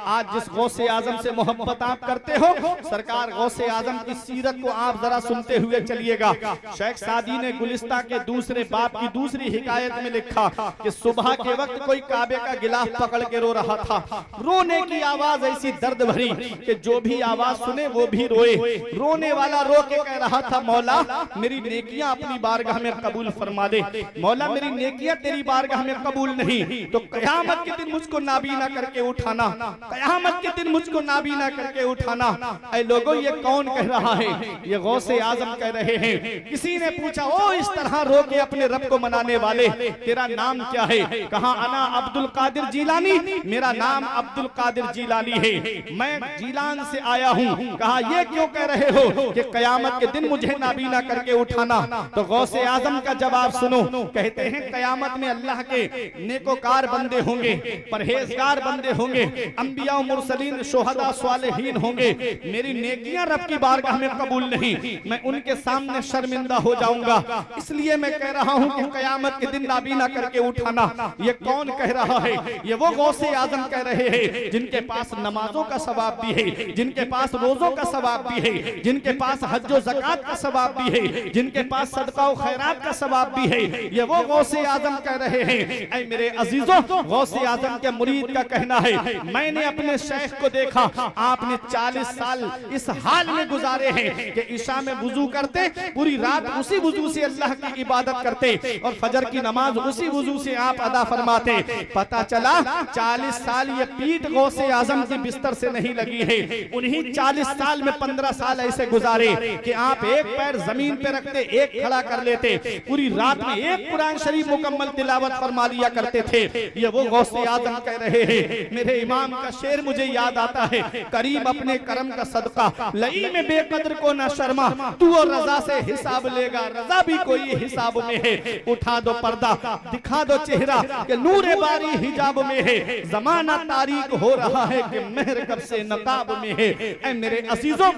आज जिस गौसे आजम से मोहब्बत आप करते हो, सरकार गौसे आजम की सीरत को आप जरा सुनते हुए चलिएगा। शेख सादी ने गुलिस्ता के दूसरे बाब की दूसरी हिकायत में लिखा कि सुबह के वक्त कोई काबे का गिलाफ पकड़ के रो रहा था। रोने की आवाज ऐसी दर्द भरी कि जो भी आवाज सुने वो भी रोए। रोने वाला रो के कह रहा था, मौला मेरी नेकियां अपनी बारगाह में कबूल फरमा दे, मौला मेरी नेकियां तेरी बारगाह में कबूल नहीं तो कयामत के दिन मुझको नाबीना करके उठाना, कयामत के दिन मुझको नाबीना करके उठाना। ऐ लोगों ये कौन कह रहा है? ये गौसे आजम कह रहे हैं। किसी ने पूछा, ओ इस तरह रो के अपने रब को मनाने वाले, तेरा नाम क्या है? कहा अना अब्दुल कादिर जीलानी, मेरा नाम अब्दुल कादिर जीलानी है, मैं जीलान से आया हूँ। कहा ये क्यों कह रहे हो कि कयामत के दिन मुझे नाबीना करके उठाना? तो गौसे आजम का जवाब सुनो। कहते हैं कयामत में अल्लाह के नेकोकार बंदे होंगे, परहेजगार बंदे होंगे, अंबिया मुरसलीन शुहदा स्वालिहीन होंगे। मेरी नेकियां रब की बारगाह में कबूल नहीं, मैं उनके सामने शर्मिंदा हो जाऊंगा। इसलिए मैं कह रहा हूं कि कयामत के दिन नाबीना करके उठाना। ये कौन कह रहा है? ये वो गौसे आजम कह रहे हैं जिनके पास नमाजों का सवाब भी है, जिनके पास रोजों का सवाब भी है, जिनके पास हज व ज़कात का सवाब भी है, जिनके पास सदका व खैरात का सवाब भी है। ये वो गौसे आजम कह रहे हैं। ऐ मेरे अजीजों, गौसे आजम के मुरीद का कहना है, मैंने अपने शेख को देखा, आपने 40 साल इस हाल में गुजारे हैं कि ईशा में वुजू करते, पूरी रात उसी वुजू से अल्लाह की इबादत करते और फजर की नमाज उसी वुजू से आप अदा फरमाते। पता चला 40 साल ये पीठ गौसे आजम की बिस्तर से नहीं लगी है। उन्हीं 40 साल में 15 साल ऐसे गुजारे कि आप एक पैर जमीन पे रखते, एक खड़ा कर लेते, पूरी रात में एक कुरान शरीफ मुकम्मल तिलावत फरमा लिया करते थे। ये वो गौसे आजम कह रहे हैं। मेरे इमाम का शेर मुझे याद आता है, करीम अपने करम का सदका लई में बेकदर को ना शर्मा, तू और रजा से हिसाब लेगा, रजा भी कोई हिसाब में है। उठा दो पर्दा, दिखा दो चेहरा कि नूरे बारी हिजाब में है, जमाना तारीक हो रहा है कि मेहर कब से नकाब में है। ऐ मेरे अजीजों,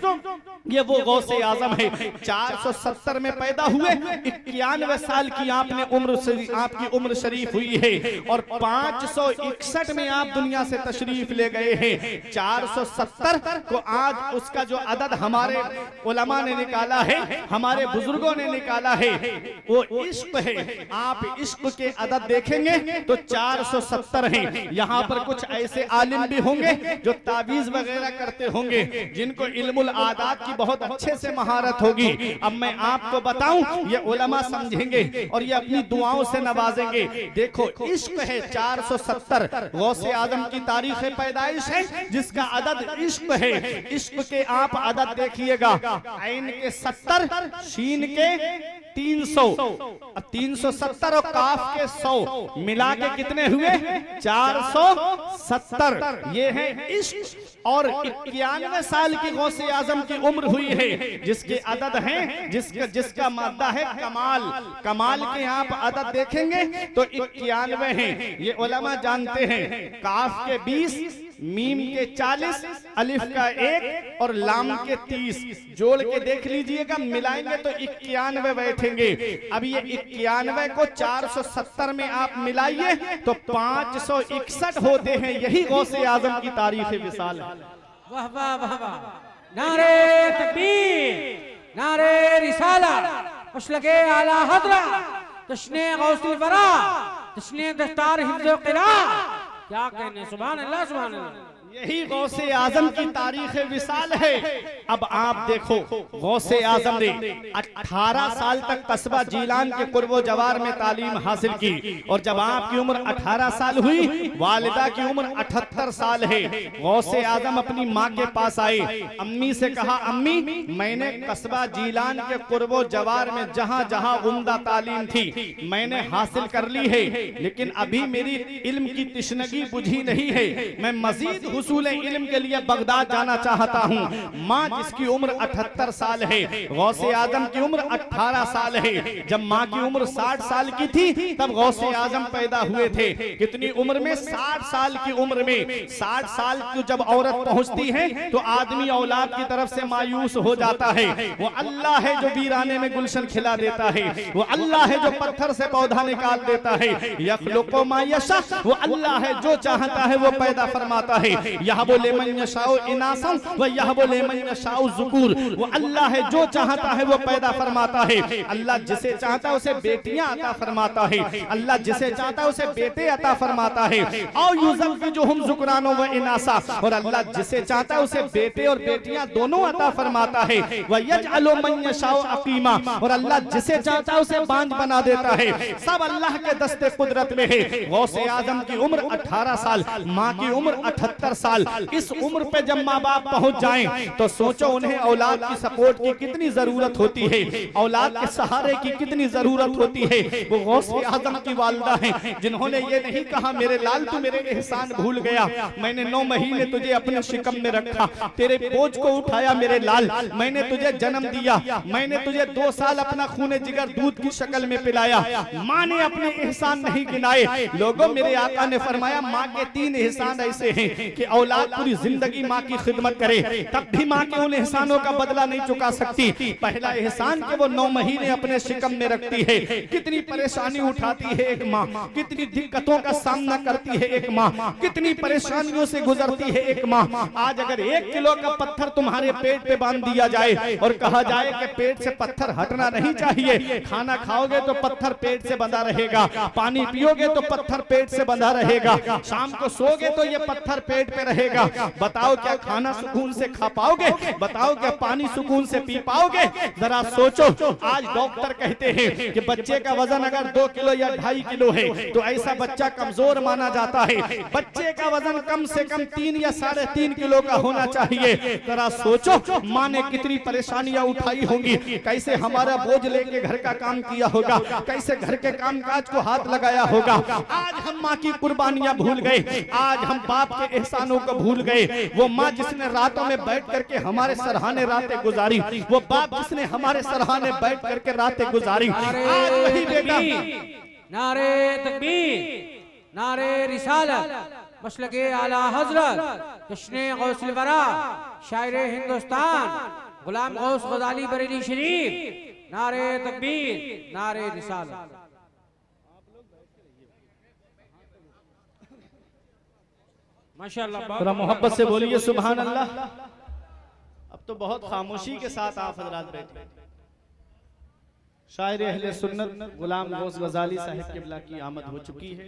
ये वो गौसे आजम है। 470 में पैदा हुए, 91 साल की आपकी उम्र शरीफ हुई है और 561 में आप दुनिया से तशरीफ ले गए हैं। 470 को आज उसका जो अदद हमारे उलमा ने निकाला है, हमारे बुजुर्गों ने निकाला है, वो इश्क है। आप इश्क के अदद देखेंगे तो 470 हैं। यहाँ पर कुछ ऐसे आलिम भी होंगे जो तावीज वगैरह करते होंगे, जिनको इल्मुल आदात की बहुत अच्छे से महारत होगी। अब मैं आपको बताऊं, ये उलमा समझेंगे और ये अपनी दुआओं से नवाजेंगे। देखो इश्क है 470, गौसे आजम की तारीख पैदाइश है जिसका अदद इश्क है। इश्क के आप अदद देखिएगा, ऐन के 70, शीन के 300, 370 और काफ के 100 मिला के कितने हुए? 470। ये है इश्क। और 91 साल की गौसे आजम की उम्र हुई है, जिसके अदद हैं, जिसका मादा है कमाल। कमाल के आप अदद देखेंगे तो 91 हैं। ये उलमा जानते हैं। काफ के 20, मीम के 40, अलिफ का 1 और लाम के 30 जोड़ के देख लीजिएगा, मिलाएंगे तो 91 बैठेंगे। अब ये 91 को 470 में आप मिलाइए तो 561 होते हैं। यही गौसे आजम की तारीख विसाल है। वाह वाह वाह वाह, नारे तकबीर, नारे रिसाला, मसलके आला हज़रा, तशने गौसुल वरा, तशने दस्तार हिफ्ज़ क़िरा। क्या कहने, सुभान अल्लाह सुभान अल्लाह। यही गौसे आजम की तारीख विसाल है। अब आप देखो, गौसे आजम ने 18 साल तक कस्बा जीलान के कुर्बो जवार में तालीम हासिल की और जब आपकी उम्र 18 साल हुई, वालिदा की उम्र 78 साल है। गौसे आजम अपनी माँ के पास आए, अम्मी से कहा, अम्मी मैंने कस्बा जीलान के कुर्बो जवार में जहाँ जहाँ उम्दा तालीम थी मैंने हासिल कर ली है, लेकिन अभी मेरी इल्म की तिश्नगी बुझी नहीं है। मैं मजीद हुसूल इल्म के लिए बगदाद जाना चाहता हूँ। माँ जिसकी उम्र 78 साल है, गौसे आजम की उम्र 18 साल है। जब माँ की उम्र 60 साल की थी तब गौसे आजम पैदा हुए थे। कितनी उम्र में? 60 साल की उम्र में। 60 साल की जब औरत पहुँचती है तो आदमी औलाद की तरफ से मायूस हो जाता है। वो अल्लाह है जो वीराने में गुलशन खिला देता है, वो अल्लाह है जो पत्थर से पौधा निकाल देता है। यखलुकु मा यशा, वो अल्लाह है जो चाहता है वो पैदा फरमाता है। यह बोले मन यशाउ इनासम व यह बोले मन यशाउ ज़ुकूर। वो अल्लाह है जो चाहता है वो पैदा फरमाता है। अल्लाह जिसे चाहता है उसे बेटियां अता फरमाता है। अल्लाह जिसे चाहता है उसे बेटे अता फरमाता है। और युज़व्विजुहुम ज़ुकरानो व इनासा, और अल्लाह जिसे चाहता है उसे बेटे और बेटियां दोनों अता फरमाता है। व यजअलु मन यशाउ अकीमा, और अल्लाह जिसे चाहता है उसे बांझ बना देता है। सब अल्लाह के दस्ते कुदरत में है। गौसे आजम की उम्र 18 साल, माँ की उम्र 78 साल। इस उम्र पे जब माँ बाप पहुंच जाएं तो सोचो उन्हें औलाद की सपोर्ट की कितनी जरूरत होती है, औलाद के सहारे की कितनी जरूरत होती है। वो गौसे आजम की वालिदा हैं जिन्होंने ये नहीं कहा मेरे लाल तू मेरे एहसान भूल गया, मैंने 9 महीने तुझे अपने शिकम में रखा, तेरे बोझ को उठाया मेरे लाल, मैंने तुझे जन्म दिया, मैंने तुझे 2 साल अपना खूने जिगर दूध की शक्ल में पिलाया। माँ ने अपने एहसान नहीं गिनाए। लोगों, मेरे आका ने फरमाया माँ के 3 एहसान ऐसे हैं कि औलाद पूरी जिंदगी माँ की खिदमत करे तब भी माँ के उन एहसानों का बदला नहीं चुका सकती। पहला एहसान कि वो 9 महीने अपने शिकम में रखती है। कितनी परेशानी उठाती है एक माँ, कितनी दिक्कतों का सामना करती है एक माँ, कितनी परेशानियों से गुजरती है एक माँ। आज अगर 1 किलो का पत्थर तुम्हारे पेट पे बांध दिया जाए और कहा जाए कि पेट से पत्थर हटना नहीं चाहिए, खाना खाओगे तो पत्थर पेट से बंधा रहेगा, पानी पियोगे तो पत्थर पेट से बंधा रहेगा, शाम को सोओगे तो ये पत्थर पेट पे रहेगा। बताओ क्या खाना सुकून से खा पाओगे? बताओ क्या पानी सुकून से पी पाओगे? जरा सोचो। आज डॉक्टर कहते हैं कि बच्चे का वजन अगर 2 किलो या 2.5 किलो है तो ऐसा बच्चा कमजोर माना जाता है। बच्चे का वजन कम से कम 3 या 3.5 किलो का होना चाहिए। जरा सोचो माँ ने कितनी परेशानियां उठाई होंगी, कैसे हमारा बोझ लेके घर का काम किया होगा, कैसे घर के कामकाज को हाथ लगाया होगा। आज हम माँ की कुर्बानियां भूल गए, आज हम बाप के एहसानों को भूल गए। वो माँ जिसने रातों में बैठ करके हमारे सराहने रातें गुजारी, वो बाप जिसने हमारे सराहने बैठ करके रातें गुजारी, आज वही बेटा। नारे तकबीर, नारे रिसालत, मसलके आला हजरत, जश्ने गौसुल वरा, शायर हिंदुस्तान गुलाम गौस गजाली बरेली शरीफ। नारे तकबीर, नारे रिसालत। माशाअल्लाह, थोड़ा मोहब्बत से बोलिए सुभान अल्लाह। अब तो बहुत खामोशी के साथ आप हजरात बैठे। शायर अहले सुन्नत गुलाम गौस गजाली साहिब किबला की आमद हो चुकी है।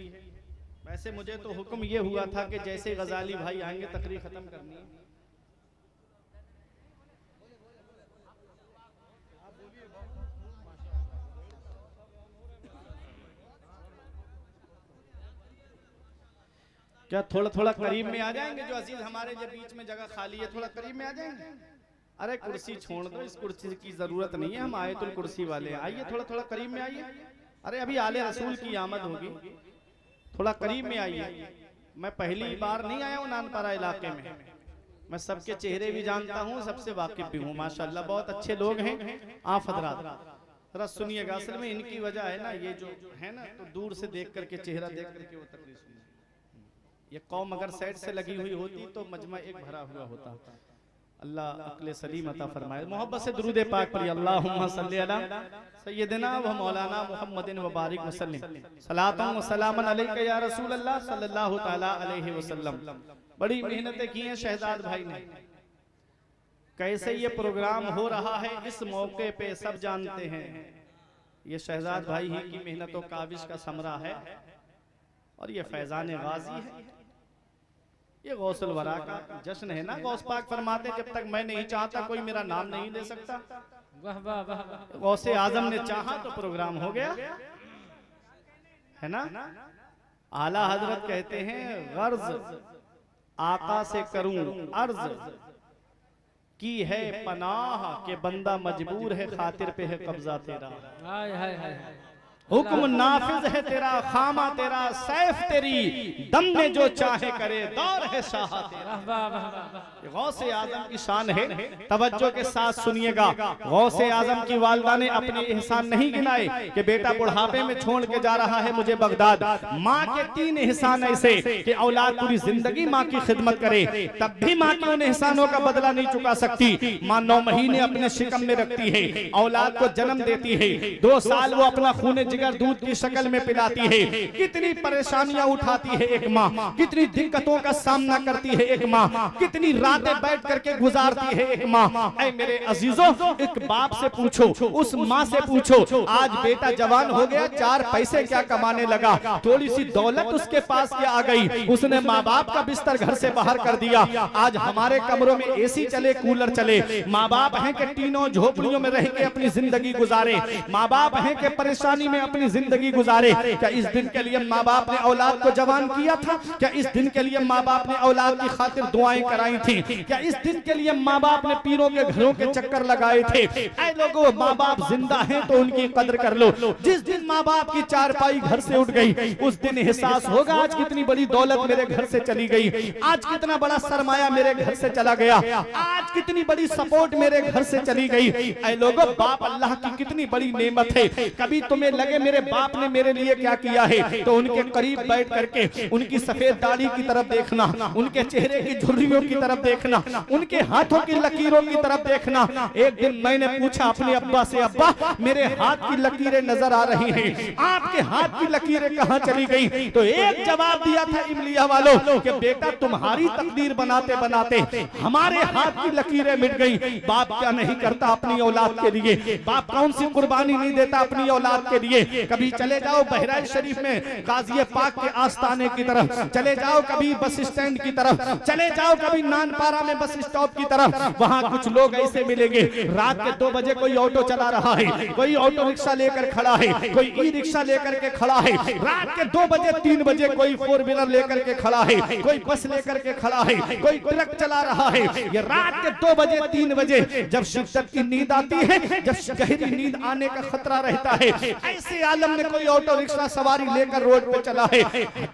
वैसे मुझे तो हुक्म ये हुआ था कि जैसे गजाली भाई आएंगे तकरीर खत्म करनी है। क्या थोड़ा थोड़ा करीब में आ जाएंगे? जो अजीज हमारे जो बीच में जगह खाली है, थोड़ा करीब में आ जाएंगे। अरे कुर्सी छोड़ दो, इस कुर्सी की जरूरत नहीं है, हम आयतुल कुर्सी वाले। आइए थोड़ा थोड़ा करीब में आइए। अरे अभी आले रसूल की आमद होगी, थोड़ा करीब में आइए। मैं पहली बार नहीं आया हूँ नानपारा इलाके में, मैं सबके चेहरे भी जानता हूँ, सबसे वाकिफ भी हूँ। माशाल्लाह बहुत अच्छे लोग हैं आप हजरात। जरा सुनिएगा, असल में इनकी वजह है ना, ये जो है ना, तो दूर से देख करके चेहरा देख करके वो तकलीफ सुनिए। ये कौम अगर साइड से लगी हुई होती तो मजमा एक भरा हुआ होता। अल्लाह अक्ल सलीम अता फरमाए। मोहब्बत से दुरूद पाक पढ़िए। अल्लाहुम्मा सल्ली अला सय्यदिना व मौलाना मुहम्मदिन व बारिक वसल्लम सलातन व सलामन अलैका या रसूल अल्लाह सल्लल्लाहु तआला अलैहि वसल्लम। बड़ी मेहनतें की हैं शहजाद भाई ने। कैसे ये प्रोग्राम हो रहा है इस मौके पे सब जानते हैं। ये शहजाद भाई ही की मेहनतों काविश का समरा है और ये फैजान गाजी है, ये गौसुल वरा का जश्न है ना। गौस पाक फरमाते जब तक मैं नहीं चाहता कोई मेरा नाम नहीं ले सकता। वाह वाह वाह। गौसे आजम ने चाहा तो प्रोग्राम हो गया, है ना। आला हजरत कहते हैं गर्ज आका से करूं अर्ज की है पनाह के बंदा मजबूर है खातिर पे है कब्जा तेरा। हाय हाय हाय। हुक्म नाफिज है तेरा, खामा तेरा, सैफ तेरी, दम में जो चाहे करे, दौर है शाह तेरा। गौसे आजम की शान है, तवज्जो के साथ सुनिएगा। गौसे आजम की वालिदा ने अपने एहसान नहीं गिनाए कि बेटा बुढ़ापे में छोड़ के जा रहा है मुझे बगदाद। माँ के 3 एहसान ऐसे कि औलाद पूरी जिंदगी माँ की खिदमत करे तब भी माँ के उन एहसानों का बदला नहीं चुका सकती। माँ 9 महीने अपने शिकम में रखती है, औलाद को जन्म देती है, 2 साल वो अपना खूने जिगर दूध की शक्ल में पिलाती है। कितनी परेशानियां उठाती है एक माँ, कितनी दिक्कतों का सामना करती है एक माँ, कितनी रातें बैठ करके गुजारती है एक माँ। ऐ मेरे अजीजों, एक बाप से पूछो, उस माँ से पूछो, आज बेटा जवान हो गया, 4 पैसे क्या कमाने लगा, थोड़ी सी दौलत उसके पास क्या आ गई, उसने माँ बाप का बिस्तर घर से बाहर कर दिया। आज हमारे कमरों में एसी चले, कूलर चले, माँ बाप हैं कि टीनों झोपड़ियों में रह के अपनी जिंदगी गुजारे, माँ बाप हैं कि परेशानी में अपनी जिंदगी गुजारे। क्या इस दिन के लिए माँ बाप ने औलाद को जवान किया था? क्या इस दिन के लिए माँ बाप ने औलाद की खातिर दुआएं कराई थी? क्या इस दिन के लिए माँ बाप ने पीरों के घरों के चक्कर लगाए थे? ऐ लोगों, माँ बाप जिंदा हैं तो उनकी कदर कर लो। जिस दिन माँ बाप की चारपाई घर से उठ गई, उस दिन एहसास होगा आज कितनी बड़ी दौलत मेरे घर से चली गई, आज कितना बड़ा सरमाया मेरे घर से चला गया, आज कितनी बड़ी सपोर्ट मेरे घर से चली गई। ऐ लोगों, बाप अल्लाह की कितनी बड़ी नेमत है। कभी तुम्हें लगे मेरे बाप ने मेरे लिए क्या किया है, तो उनके करीब बैठ करके उनकी सफेद दाढ़ी की तरफ देखना, उनके चेहरे की झुर्रियों की तरफ देखना, उनके हाथों की लकीरों की तरफ देखना। एक दिन मैंने पूछा अपने अब्बा से, अब्बा मेरे हाथ की लकीरें नजर आ रही हैं, आपके हाथ की लकीरें कहां चली गई? तो एक जवाब दिया था इमलिया वालों कि बेटा तुम्हारी तकदीर बनाते बनाते हमारे हाथ की लकीरें मिट गई। बाप क्या नहीं करता अपनी औलाद के लिए, बाप कौन सी कुर्बानी नहीं देता अपनी औलाद के लिए। कभी चले जाओ बहराइच शरीफ में गाजिए पाक के आस्थाने की तरफ, चले जाओ कभी बस स्टैंड की तरफ, चले जाओ कभी नानपारा में बस स्टॉप की तरफ, वहां कुछ लोग ऐसे मिलेंगे, रात के 2 बजे कोई ऑटो चला रहा है, कोई ऑटो रिक्शा लेकर खड़ा है, कोई ई रिक्शा लेकर के खड़ा है, रात के 2 बजे 3 बजे कोई 4 व्हीलर लेकर के खड़ा है, कोई बस लेकर के खड़ा है, कोई ट्रक चला रहा है। ये रात के 2 बजे 3 बजे जब शिद्दत की नींद आती है, जब गहरी नींद आने का खतरा रहता है, ऐसे आलम में कोई ऑटो रिक्शा सवारी लेकर रोड पे चला है,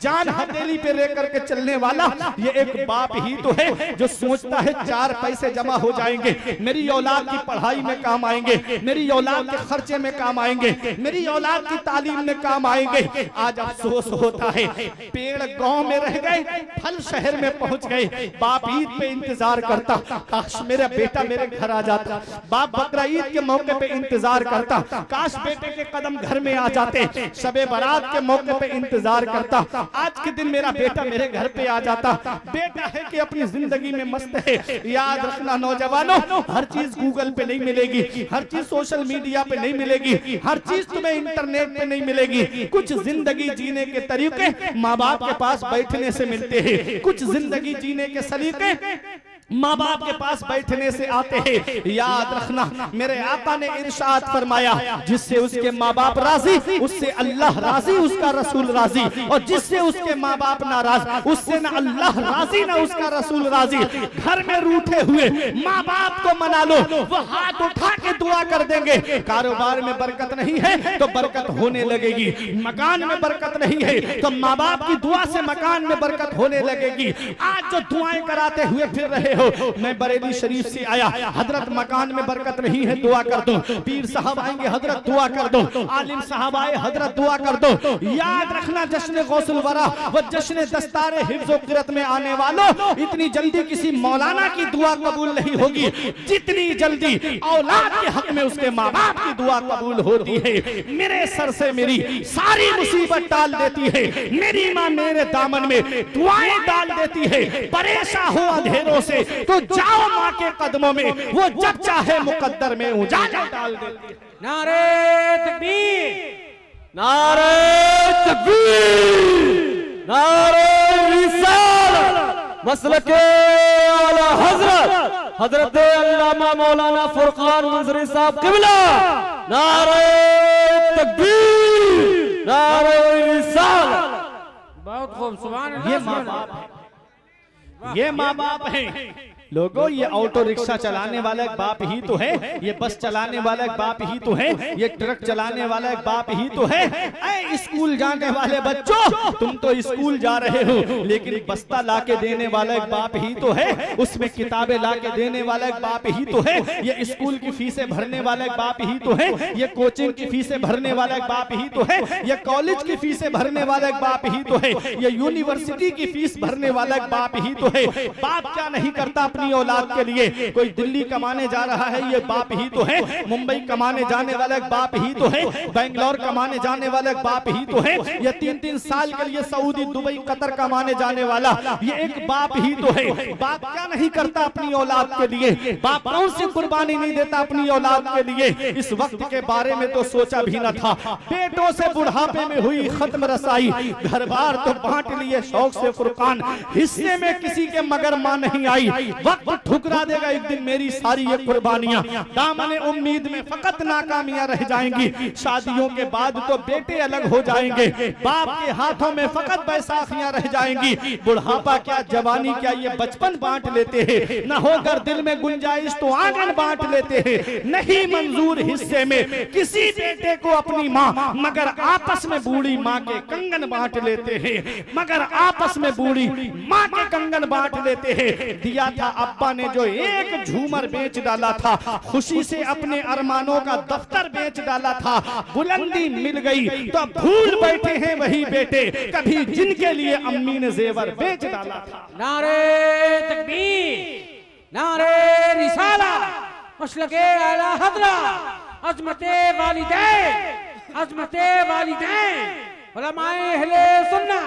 जान हथेली पे लेकर के चलने वाला ये एक बाप ही तो है जो सोचता है 4 पैसे जमा हो जाएंगे, मेरी औलाद की पढ़ाई में काम आएंगे, मेरी औलाद के खर्चे में काम आएंगे, मेरी औलाद की तालीम में काम आएंगे। आज अफसोस होता है, पेड़ गांव में रह गए, फल शहर में पहुंच गए। बाप ईद पे इंतजार करता, काश मेरा बेटा मेरे घर आ जाता। बाप बकरा ईद के मौके पे इंतजार करता, काश बेटे के कदम घर में आ जाते। शबे बारात के मौके पे इंतजार करता, आज के दिन मेरा बेटा मेरे घर पे आ जाता। बेटा है कि अपनी जिंदगी में मस्त है। याद रखना नौजवानों, हर चीज गूगल पे नहीं मिलेगी, हर चीज सोशल मीडिया पे नहीं मिलेगी, हर चीज तुम्हें इंटरनेट पे नहीं मिलेगी। कुछ जिंदगी जीने के तरीके माँ बाप के पास बैठने से मिलते हैं, कुछ जिंदगी जीने के सलीके माँ बाप के पास बैठने से आते हैं। याद रखना मेरे आका ने इरशाद फरमाया, जिससे उसके माँ बाप राजी उससे अल्लाह राजी, उसका रसूल राजी, और जिससे उसके माँ बाप नाराज उससे ना अल्लाह राजी ना उसका रसूल राजी। घर में रूठे हुए माँ बाप को मना लो, वो हाथ उठा के दुआ कर देंगे। कारोबार में बरकत नहीं है तो बरकत होने लगेगी, मकान में बरकत नहीं है तो माँ बाप की दुआ से मकान में बरकत होने लगेगी। आज जो दुआएं कराते हुए फिर रहे हो, मैं बरेली शरीफ से आया, हजरत मकान में बरकत नहीं है दुआ कर दो, पीर साहब आएंगे हजरत दुआ कर दो, आलिम साहब आए हजरत दुआ कर दो। याद रखना जश्न गौसुल वरा व जश्न दस्तारे हिफ्ज़ व क़िरात में आने वालों, इतनी जल्दी किसी मौलाना की दुआ कबूल नहीं होगी जितनी जल्दी औलाद के हक में उसके माँ बाप की दुआ कबूल होती है। मेरे सर से मेरी सारी मुसीबत टाल देती है, मेरी माँ मेरे दामन में दुआएं डाल देती है। परेशान हो अंधेरों से तो जाओ माँ के कदमों में, वो जब चाहे मुकद्दर में उजाला डाल देती है। नारे तकबीर, नारे तकबीर, नारे रिसालत, मसलके आला हजरत हजरत अल्लामा मौलाना फुरकान मंजरी साहब क़िबला। नारे तकबीर, नारे रिसालत। बहुत खूब, सुभान अल्लाह। ये माँ बाप है, ये माँ बाप है लोगों। ये ऑटो रिक्शा चलाने वाला एक बाप ही तो है, ये बस चलाने वाला एक बाप ही तो है, ये ट्रक चलाने वाला एक बाप ही तो है। ऐ स्कूल जाने वाले बच्चों, तुम तो स्कूल जा रहे हो लेकिन बस्ता लाके देने वाला एक बाप ही तो है, उसमें किताबें लाके देने वाला एक बाप ही तो है, ये स्कूल की फीसें भरने वाला एक बाप ही तो है, ये कोचिंग की फीसें भरने वाला एक बाप ही तो है, ये कॉलेज की फीसें भरने वाला एक बाप ही तो है, ये यूनिवर्सिटी की फीस भरने वाला एक बाप ही तो है। बाप क्या नहीं करता अपने अपनी औलाद के लिए। कोई दिल्ली कमाने जा रहा है, ये बाप ही तो है। मुंबई कमाने जाने वाला एक बाप ही तो है। बेंगलोर कमाने जाने वाला एक बाप ही तो है। ये 3-3 साल के लिए सऊदी, दुबई, कतर कमाने जाने वाला ये एक बाप ही तो है। बाप क्या नहीं करता अपनी औलाद के लिए? बाप कौन सी कुर्बानी नहीं देता अपनी औलाद के लिए? इस वक्त के बारे में तो सोचा भी न था। बेटों से बुढ़ापे में हुई खत्म रसाई, घर बार तो बांट लिए शौक से फुरकान, हिस्से में किसी के मगर मां नहीं आई। वक्त ठुकरा देगा एक दिन मेरी सारी ये कुर्बानियां, दामने उम्मीद में फकत नाकामियां रह जाएंगी। शादियों के बाद तो बेटे अलग हो जाएंगे, बाप के हाथों में फकत बैसाखियां रह जाएंगी। बुढ़ापा क्या, जवानी क्या, ये बचपन बांट लेते हैं। न होकर दिल में गुंजाइश तो आंगन बांट लेते हैं। नहीं मंजूर हिस्से में किसी बेटे को अपनी माँ, मगर आपस में बूढ़ी माँ के कंगन बांट लेते हैं। मगर आपस में बूढ़ी माँ के कंगन बांट लेते हैं। दिया था अब्बा ने जो एक झूमर बेच डाला था, खुशी से अपने अरमानों का दफ्तर बेच डाला था। बुलंदी मिल गई तो भूल बैठे हैं वही बेटे, कभी जिनके लिए अम्मी ने जेवर बेच डाला था। नारे तकबीर, नारे रिसाला, मसलके आला हजरा, अजमते वालिदैन, अजमते वालिदैन, उलमाए अहले सुन्ना।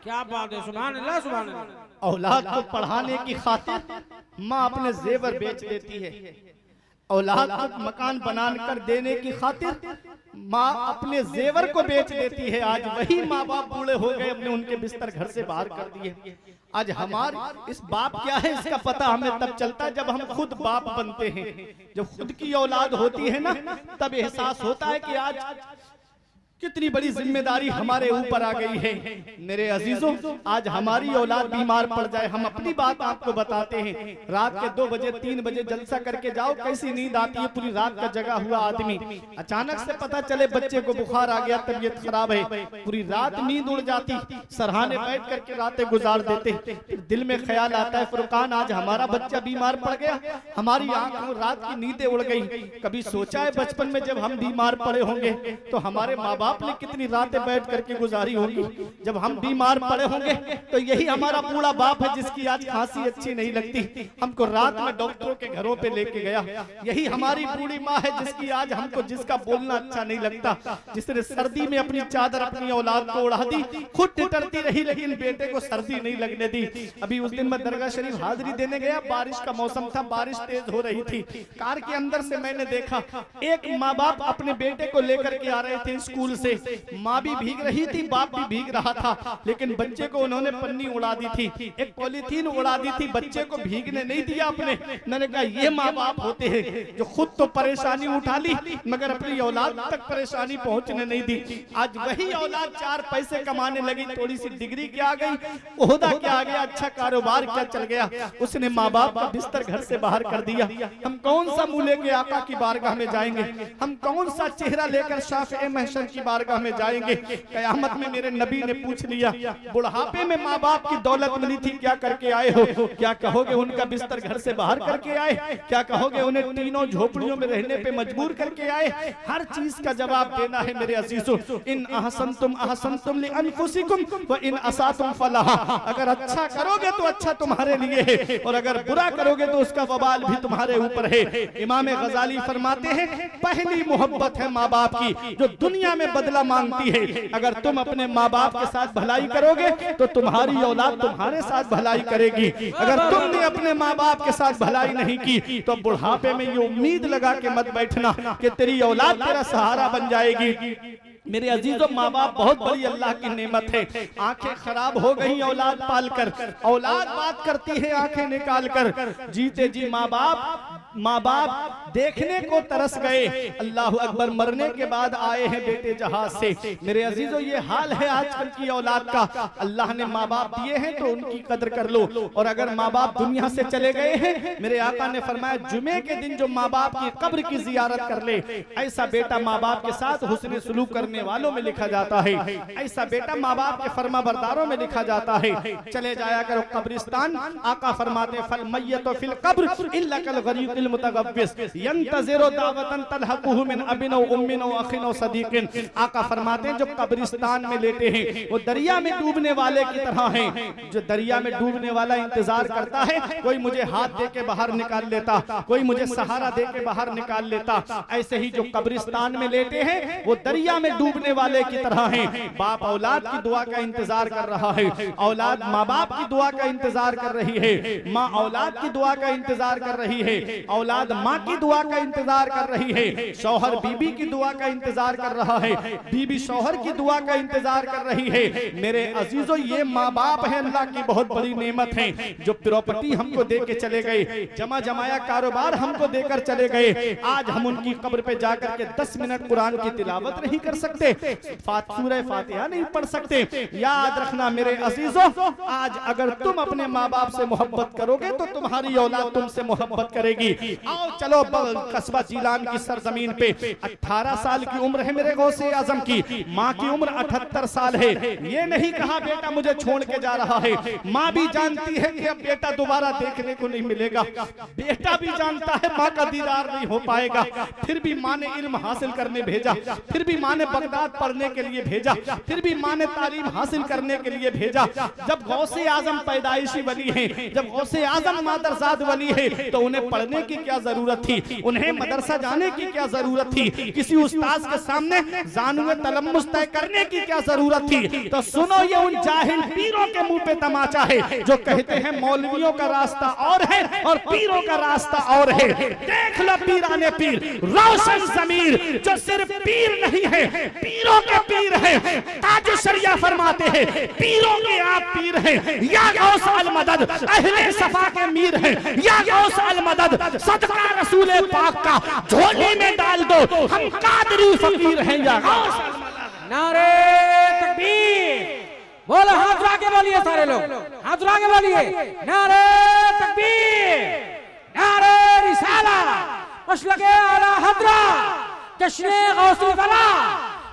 क्या बात है, सुभान अल्लाह, सुभान अल्लाह। औलाद को पढ़ाने की खातिर माँ अपने जेवर बेच देती है। औलाद को मकान बनाकर देने की खातिर माँ अपने जेवर को बेच देती है। आज वही माँ बाप बूढ़े हो गए, हमने उनके बिस्तर घर से बाहर कर दिए। आज हमारे इस बाप क्या है इसका पता हमें तब चलता है जब हम खुद बाप बनते हैं। जब खुद की औलाद होती है ना, तब एहसास होता है कि आज कितनी बड़ी जिम्मेदारी हमारे ऊपर आ गई है। मेरे अजीजों, आज हमारी औलाद बीमार पड़ जाए, हम अपनी बात आपको बताते हैं। रात के 2 बजे 3 बजे जलसा करके जाओ, कैसी नींद आती है। पूरी रात का जगा हुआ आदमी, अचानक से पता चले बच्चे को बुखार आ गया, तबीयत खराब है, पूरी रात नींद उड़ जाती। सरहाने बैठ करके रातें गुजार देते। फिर दिल में ख्याल आता है, फुरकान आज हमारा बच्चा बीमार पड़ गया, हमारी आंखों रात की नींदें उड़ गई। कभी सोचा है बचपन में जब हम बीमार पड़े होंगे तो हमारे माँ बाप ने कितनी रातें बैठ करके गुजारी होगी? जब हम बीमार पड़े होंगे तो यही हमारा बूढ़ा बाप है जिसकी आज खांसी अच्छी नहीं लगती, हमको रात में डॉक्टरों के घरों पे लेके गया। यही हमारी बूढ़ी माँ है जिसकी आज हमको जिसका बोलना अच्छा नहीं लगता, जिसने सर्दी में अपनी चादर अपनी औलाद को उड़ा दी, खुद टिटरती रही लेकिन बेटे को सर्दी नहीं लगने दी। अभी उस दिन मैं दरगाह शरीफ हाजिरी देने गया, बारिश का मौसम था, बारिश तेज हो रही थी। कार के अंदर से मैंने देखा एक माँ बाप अपने बेटे को लेकर के आ रहे थे स्कूल से। माँ भी भीग रही थी, बाप भी भीग रहा था, लेकिन बच्चे को उन्होंने पन्नी उड़ा दी थी, एक पॉलीथीन उड़ा दी थी, बच्चे को भीगने नहीं दिया अपने। मैंने कहा ये माँ बाप होते हैं जो खुद तो परेशानी उठा ली मगर अपनी औलाद तक परेशानी पहुंचने नहीं दी। आज वही औलाद 4 पैसे कमाने लगी, थोड़ी सी डिग्री क्या आ गई, ओहदा क्या आ गया, अच्छा कारोबार क्या चल गया, उसने माँ बाप का बिस्तर घर से बाहर कर दिया। हम कौन सा मुंह लेके आका की बारगाह में जाएंगे? हम कौन सा चेहरा लेकर शाफ़े महशर की बारगाह में जाएंगे? कयामत में मेरे नबी ने पूछ लिया, बुढ़ापे में माँ बाप की दौलत मिली थी, क्या करके आए हो? क्या कहोगे उनका बिस्तर घर से बाहर करके आए? क्या कहोगे उन्हें तीनों झोपड़ियों में रहने पे मजबूर करके आए? हर चीज का जवाब देना है मेरे अजीजों। इन अहसनतुम लिअनफुसिकुम व इन असातुम फलहा। अगर अच्छा करोगे तो अच्छा तुम्हारे लिए है, और अगर बुरा करोगे तो उसका वबाल भी तुम्हारे ऊपर है। इमाम गजाली फरमाते हैं, पहली मोहब्बत है माँ बाप की जो दुनिया में बदला मांगती है। अगर तुम अपने माँ बाप के साथ भलाई करोगे तो तुम्हारी औलाद तुम्हारे साथ भलाई करेगी। अगर तुमने अपने माँ बाप के साथ भलाई नहीं की तो बुढ़ापे में ये उम्मीद लगा के मत बैठना कि तेरी औलाद तेरा सहारा बन जाएगी। मेरे अजीजों, माँ बाप बहुत बड़ी अल्लाह की नेमत है। आंखें खराब हो गई औलाद पालकर, औलाद बात करती है आंखें निकाल कर। जीते जी माँ बाप देखने को तरस गए, अल्लाह अकबर, मरने के बाद आए हैं बेटे जहाज से। मेरे अजीजों, ये हाल है आजकल की औलाद का। अल्लाह ने माँ बाप दिए हैं तो उनकी कदर कर लो, और अगर माँ बाप दुनिया से चले गए हैं, मेरे आका ने फरमाया जुमे के दिन जो माँ बाप की कब्र की जियारत कर ले, ऐसा बेटा माँ बाप के साथ हुस्न सलूक करने वालों में लिखा जाता है। ऐसा बेटा माँ बाप के फरमा बरदारों में लिखा जाता है। चले जाया करो कब्रिस्तान, आका फरमाते फल मय्यत फिल कब्र इल्ला कल गरीक़िल फिल मुतगव्विस यंतज़िरु दावतन तलहकुहु मिन अबिन व उम्मिन व अखिन व सदीकिन। आका फरमाते हैं जो कब्रिस्तान में लेटे हैं वो दरिया में डूबने वाले की तरह हैं। जो दरिया में डूबने वाला इंतजार करता है कोई मुझे हाथ दे के बाहर निकाल लेता, कोई मुझे सहारा दे के बाहर निकाल लेता, ऐसे ही जो कब्रिस्तान में लेटे हैं वो दरिया में डूबने वाले की तरह हैं। बाप औलाद की दुआ का इंतजार कर रहा है, औलाद माँ बाप की दुआ का इंतजार कर रही है, माँ औलाद की दुआ का इंतजार कर रही है, औलाद माँ की दुआ का इंतजार कर रही है, शौहर बीबी की दुआ का इंतजार कर रहा है, बीबी शौहर की दुआ का इंतजार कर रही है। मेरे अजीजों ये माँ बाप है अल्लाह की बहुत बड़ी नेमत है। जो प्रॉपर्टी हमको दे के चले गए, जमा जमाया कारोबार हमको देकर चले गए, आज हम उनकी कब्र पे जाकर के 10 मिनट कुरान की तिलावत नहीं कर सकते, सूरह फातिहा नहीं पढ़ सकते। याद रखना मेरे अजीजों, आज अगर तुम अपने माँ बाप से मोहब्बत करोगे तो तुम्हारी औलाद तुमसे मोहब्बत करेगी। आओ चलो कस्बा जीलान की सरजमीन पे 18 साल की उम्र है मेरे गौसे आजम की, माँ की उम्र 78 साल है। ये नहीं कहा बेटा मुझे छोड़ के जा रहा है, माँ भी जानती है कि अब बेटा दोबारा देखने को नहीं मिलेगा, बेटा भी जानता है माँ का दीदार नहीं हो पाएगा, फिर भी माँ ने इल्म हासिल करने भेजा, फिर भी माँ ने बगदाद पढ़ने के लिए भेजा, फिर भी माँ ने तालीम हासिल करने के लिए भेजा। जब गौसे आजम पैदाइशी वली है, जब गौसे आजम मादरजाद वली है तो उन्हें पढ़ने की क्या जरूरत थी, उन्हें मदरसा जाने की क्या जरूरत थी, किसी उस्ताद के सामने जानुए तलम्मुस तय करने की क्या जरूरत थी। तो सुनो ये उन जाहिल पीरों के मुंह पे तमाचा है जो कहते हैं मौलवियों का रास्ता और है और पीरों का रास्ता और है। देख लो पीराने पीर, रोशन ज़मीर जो सिर्फ पीर नहीं है पीरों के पीर है। ताज शरिया फरमाते हैं पीरों के आप पीर हैं, या गौस अल मदद अहले सफा के मीर हैं, या गौस अल मदद सदका रसूल पाक का झोली में डाल दो हम कादरी फकीर हैं, या गौस अल मदद। नारे तकबीर, बोलो हाथ उठा के बोलिए सारे लोग, हाथ उठा के बोलिए नारे तकबीर, नारे रिसाला, मसलके आला हजरा, जश्ने गौसुल वला,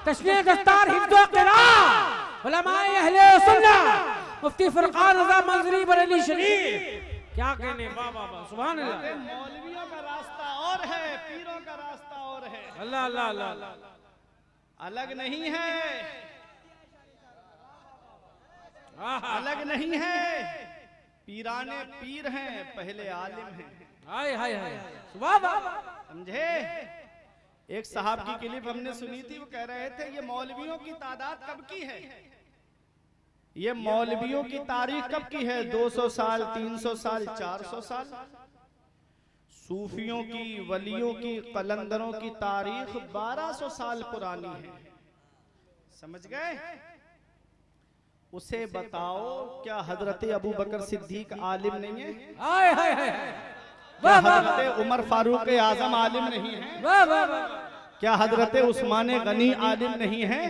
जश्ने दस्तार हिफ्ज़ो क़िराअत, उलमाए अहले सुन्नत, मुफ्ती फुरकान रज़ा मंजरी बरेली शरीफ। क्या कहने, वाह वाह वाह, सुभान अल्लाह। मौलवियों का रास्ता और है, पीरों का रास्ता और है। अल्लाह अल्लाह अल्लाह, अलग नहीं है, अलग नहीं है। पीराने पीर हैं, पहले आलिम हैं। हाय हाय हाय, वाह वाह, समझे? एक साहब की क्लिप हमने सुनी थी, वो कह रहे थे ये मौलवियों की तादाद कब की है, ये मौलवियों की तारीख कब की है, 200 साल, 300 साल, 400 साल। सूफियों की, वलियों की, कलंदरों की तारीख 1200 साल पुरानी है। समझ गए? उसे बताओ क्या हजरत अबू बकर सिद्दीक आलिम नहीं है? हाय हाय हाय, क्या हजरत उमर फारूक आजम आलिम नहीं है? वाह वाह वाह, क्या हजरत उस्मान गनी आलिम नहीं है?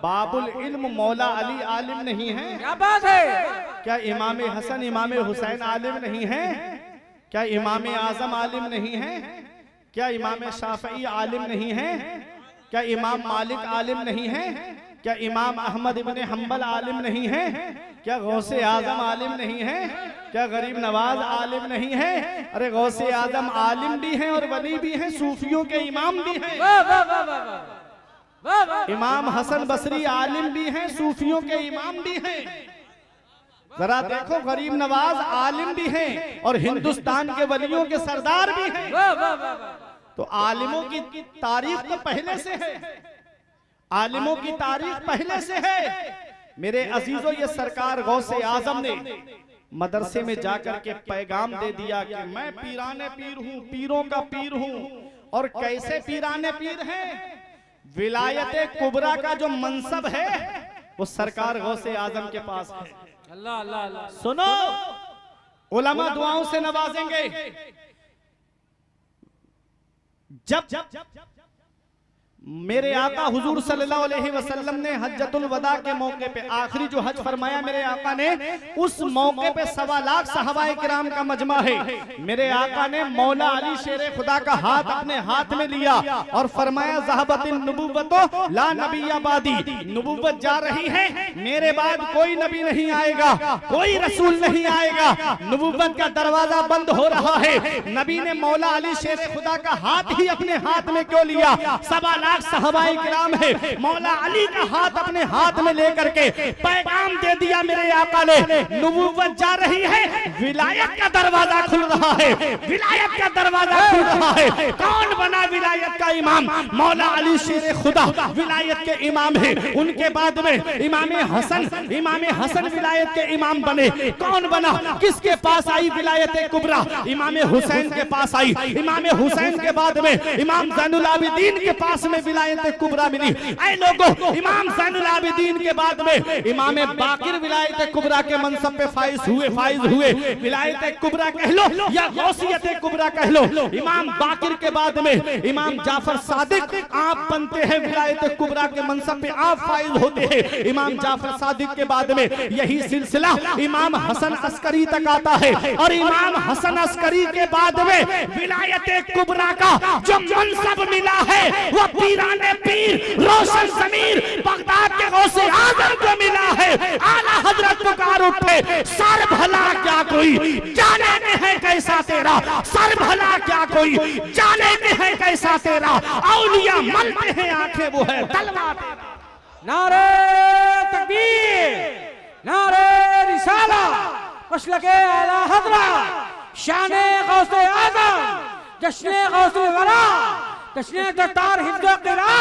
बाबुल इल्म मौला अली आलिम नहीं है? क्या बात है? क्या इमाम हसन इमाम हुसैन आलिम नहीं है? क्या इमाम आजम आलिम नहीं है? क्या इमाम शाफई आलिम नहीं है? क्या इमाम मालिक आलिम नहीं है? क्या इमाम अहमद इब्ने हम्बल आलिम नहीं है? क्या गौसे आजम आलिम नहीं है? क्या गरीब नवाज आलिम नहीं है? अरे गौसे आजम आलिम भी हैं और वली भी हैं, सूफियों के इमाम भी हैं। वाह वाह वाह वाह वाह वाह, इमाम हसन बसरी आलिम भी हैं, सूफियों के इमाम भी हैं। जरा देखो गरीब नवाज आलिम भी हैं और हिंदुस्तान के वलियों के सरदार भी हैं। वाह वाह वाह, तो आलिमों की तारीख तो पहले से है, आलिमों की तारीख पहले से है। मेरे अजीजों, ये सरकार गौसे आजम ने मदरसे में जाकर के पैगाम दे दिया कि मैं पीराने पीर हूँ, पीरों का पीर हूँ। और कैसे पीराने पीर हैं? विलायत कुबरा का जो मनसब है वो सरकार गौसे आजम के पास है। अल्लाह अल्लाह अल्लाह, सुनो, उलमा दुआओं से नवाजेंगे। जब मेरे आका हुजूर सल्लल्लाहु अलैहि वसल्लम ने हज्जतुल वदा के मौके पे आखिरी जो हज फरमाया मेरे आका ने, उस मौके पे 1.25 लाख सहाबाए किराम का मजमा है। मेरे आका ने मौला अली शेर खुदा का हाथ अपने हाथ में लिया और फरमाया ज़हबतिन नबुव्वतो ला नबिय्या बादी, नबुव्वत जा रही है, मेरे बाद कोई नबी नहीं आएगा, कोई रसूल नहीं आएगा, नबुव्वत का दरवाजा बंद हो रहा है। नबी ने मौला अली शेर खुदा का हाथ ही अपने हाथ में क्यों लिया? 1.25 लाख सहाबाए किराम है, मौला अली का हाथ अपने हाथ में लेकर के पैगाम दे दिया मेरे आका ने, नबुव्वत जा रही है, विलायत का दरवाजा खुल रहा है, विलायत का दरवाजा खुल रहा है। कौन बना विलायत का इमाम? मौला अली शेर खुदा विलायत के इमाम है। उनके बाद में इमाम हसन विलायत के इमाम बने। कौन बना? किसके पास आई विलायत कुबरा? इमाम हुसैन के पास आई। इमाम हुसैन के बाद में इमाम ज़ैनुल आबिदीन के पास में विलायत कुबरा मिली। ऐ लोगों, इमाम ज़ैनुल आबिदीन के बाद में इमाम बाकिर विलायत कुबरा के मनसब पे फाइज हुए। विलायत कुबरा कह लो या गौसियत कुबरा कह लो। इमाम बाकिर के बाद में इमाम जाफर सादिक आप बनते हैं, विलायत कुबरा के मनसब पे आप फाइज होते हैं। इमाम जाफर सादिक के बाद में यही सिलसिला इमाम हसन अस्करी तक आता है और इमाम हसन अस्करी के बाद में विलायत कुबरा का जो मनसब मिला है वो पीराने पीर रोशन ज़मीर बगदाद के गौसे आज़म को मिला है। आला हजरत पुकार उठे, सर भला क्या कोई जाने में है कैसा तेरा, सर भला क्या कोई जाने में है कैसा तेरा, औलिया मलते हैं आंखें वो है तलवार। नारे तकबीर, नारे रिसाला, मसलके आला हज़रत, शाने गौसे आज़म, जश्ने गौसे वरा, जश्ने दस्तार हिफ्ज़ क़िरा,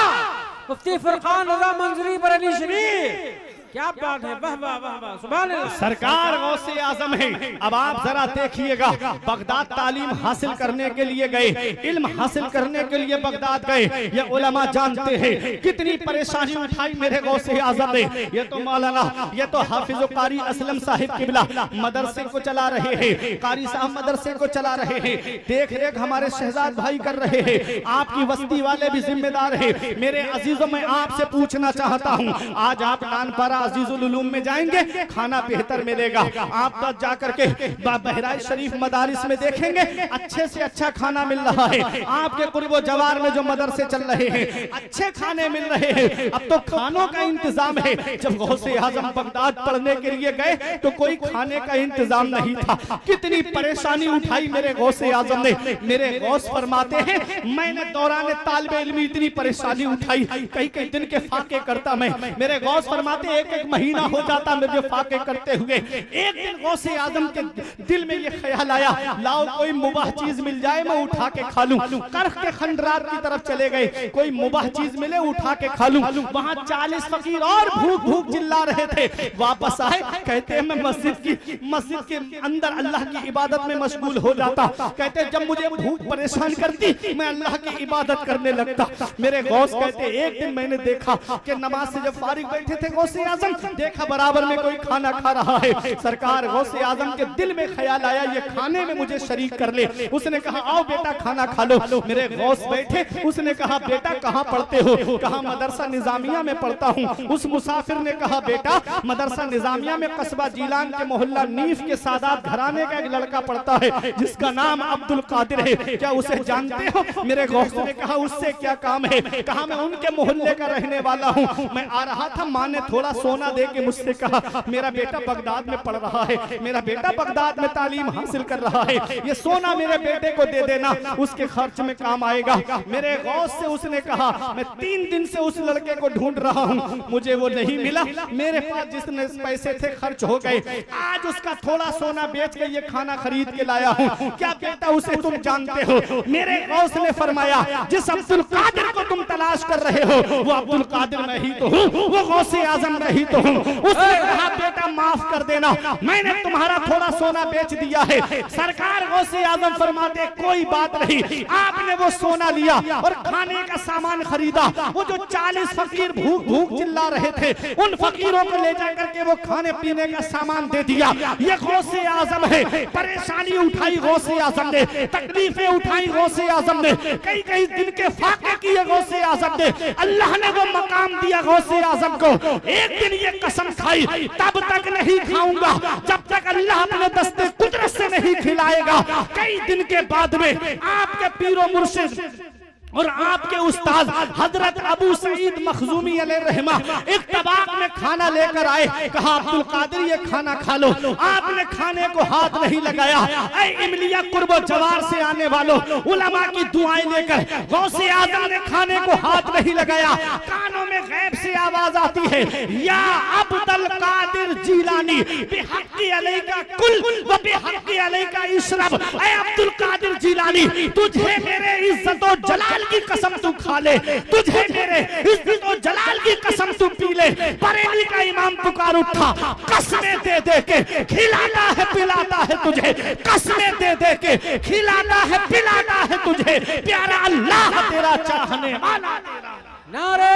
मुफ्ती फुरकान रज़ा मंजरी बरेली शरीफ। क्या बात है, वाह वाह वाह वाह, सुभान अल्लाह। सरकार गौसे आजम है। अब आप जरा देखिएगा, बगदाद तालीम हासिल करने के लिए गए, इल्म हासिल करने के लिए बगदाद गए। ये उलमा जानते हैं कितनी परेशानी उठाई मेरे गौसे आजम ने। ये तो मौलाना, ये तो हाफिज कारी असलम साहिब किबला मदरसे को चला रहे हैं, कारी साहब मदरसे को चला रहे हैं, देख रेख हमारे शहजाद भाई कर रहे हैं, आपकी बस्ती वाले भी जिम्मेदार है। मेरे अजीजों, मैं आपसे पूछना चाहता हूँ, आज आप नानपारा अजीजुल उलूम में जाएंगे, खाना बेहतर मिलेगा। आप तक जाकर के बहराइच शरीफ मदारिस में देखेंगे, अच्छे से अच्छा खाना मिल रहा है। आपके कुर्बो जवार में जो मदरसे चल रहे हैं, अच्छे खाने मिल रहे हैं। अब तो खानों का इंतजाम है। जब गौसे आजम बगदाद पढ़ने के लिए गए तो कोई खाने का इंतजाम नहीं था। कितनी परेशानी उठाई मेरे गौसे आजम ने। मेरे गौस फरमाते हैं, मैंने दौरान तालिब इल्मी इतनी परेशानी उठाई, कई कई दिन के फाके करता मैं। मेरे गौस फरमाते एक महीना हो जाता मुझे फाके करते हुए। एक दिन गौसे आजम के दिल में ये ख्याल आया, लाओ कोई मुबाह चीज मिल जाए, मैं उठा के खा लूं। करख के खंडरात की तरफ चले गए, कोई मुबाह चीज मिले उठा के खा लूं। वहां 40 फकीर और भूख चिल्ला रहे थे। वापस आए, कहते हैं मैं मस्जिद के अंदर अल्लाह की इबादत में मशगूल हो जाता। कहते जब मुझे भूख परेशान करती मैं अल्लाह की इबादत करने लगता। मेरे गौस कहते एक दिन मैंने देखा कि नमाज से जब फारिग बैठे थे गौसे आजम, देखा बराबर में कोई खाना खा रहा है। सरकार गौसे आजम के दिल में ख्याल आया, ये खाने में मुझे शरीक कर ले। उसने कहा आओ बेटा खाना खा लो। मेरे गौस बैठे, उसने कहा बेटा कहाँ पढ़ते हो? कहा मदरसा निजामिया में पढ़ता हूँ। उस मुसाफिर ने कहा बेटा मदरसा निजामिया में कस्बा जीलान के मोहल्ला नीफ के सादात घराने का एक लड़का पढ़ता है जिसका नाम अब्दुल कादिर है, क्या उसे जानते हो? मेरे गौस ने कहा उससे क्या काम है? कहा मैं उनके मोहल्ले का रहने वाला हूँ, मैं आ रहा था, माँ ने थोड़ा सोना दे के मुझसे कहा मेरा बेटा बगदाद में पढ़ रहा है, मेरा बेटा बगदाद में तालीम हासिल कर रहा है, ये सोना मेरे बेटे को दे देना, उसके खर्च में काम आएगा। मेरे गौस से उसने कहा मैं 3 दिन से उस लड़के को ढूंढ रहा हूँ, मुझे वो नहीं मिला। मेरे पास जितने पैसे थे खर्च हो गए। आज उसका थोड़ा सोना बेच के ये खाना खरीद के लाया हूँ। क्या बेटा उसे तुम जानते हो? मेरे गौस ने फरमाया जिस अब्दुल कादिर को तुम तलाश कर रहे हो वो अब्दुल कादिर मैं ही तो हूँ, वो गौसे आजम नहीं ही तो हूँ। उसने कहा बेटा माफ कर देना, मैंने तुम्हारा थोड़ा सोना बेच दिया है। सरकार गौसे आजम फरमाते कोई बात नहीं, आपने वो सोना लिया और खाने का सामान खरीदा। वो जो 40 फकीर भूख भूख चिल्ला रहे थे, उन फकीरों को ले जाकर के वो खाने पीने का सामान दे दिया। ये गौसे आजम है। परेशानी उठाई गौसे आजम ने, तकलीफें उठाई गौसे आजम ने, कई कई दिन के फाके किए गौसे आजम ने। अल्लाह ने वो मकाम दिया गौसे आजम को। एक दिन ये कसम खाई, तब तक नहीं खाऊंगा जब तक अल्लाह अपने दस्ते कुदरत से नहीं खिलाएगा। कई दिन के बाद में आपके पीरो मुर्शिद और आपके उस्ताद हजरत अबू सईद मखजूमी अलैहिर्रहमा एक तबाक में खाना लेकर आए। कहा अब्दुल कादिर ये खाना खा लो। आपने खाने को हाथ नहीं लगाया। ऐ इमलिया कुर्बो जवार से आने वालों, उलमा की दुआएं लेकर गौसे आजम ने खाने को हाथ नहीं लगाया। कानों में गैब से आवाज आती है, या अब्दुल कादिर जीलानी बिहक्की अलैका कुल व बिहक्की अलैका इशरब। ऐ अब्दुल कादिर जीलानी, तुझे मेरे इज्जत और जलाल की कसम तू खा ले, तुझे मेरे इज्जत और जलाल की कसम तू पी ले। बरेली का इमाम पुकार उठा, कसमें दे दे के खिलाता है पिलाता है तुझे, कसमें दे दे के खिलाता है पिलाता है तुझे, प्यारा अल्लाह तेरा चाहने वाला तेरा। नारे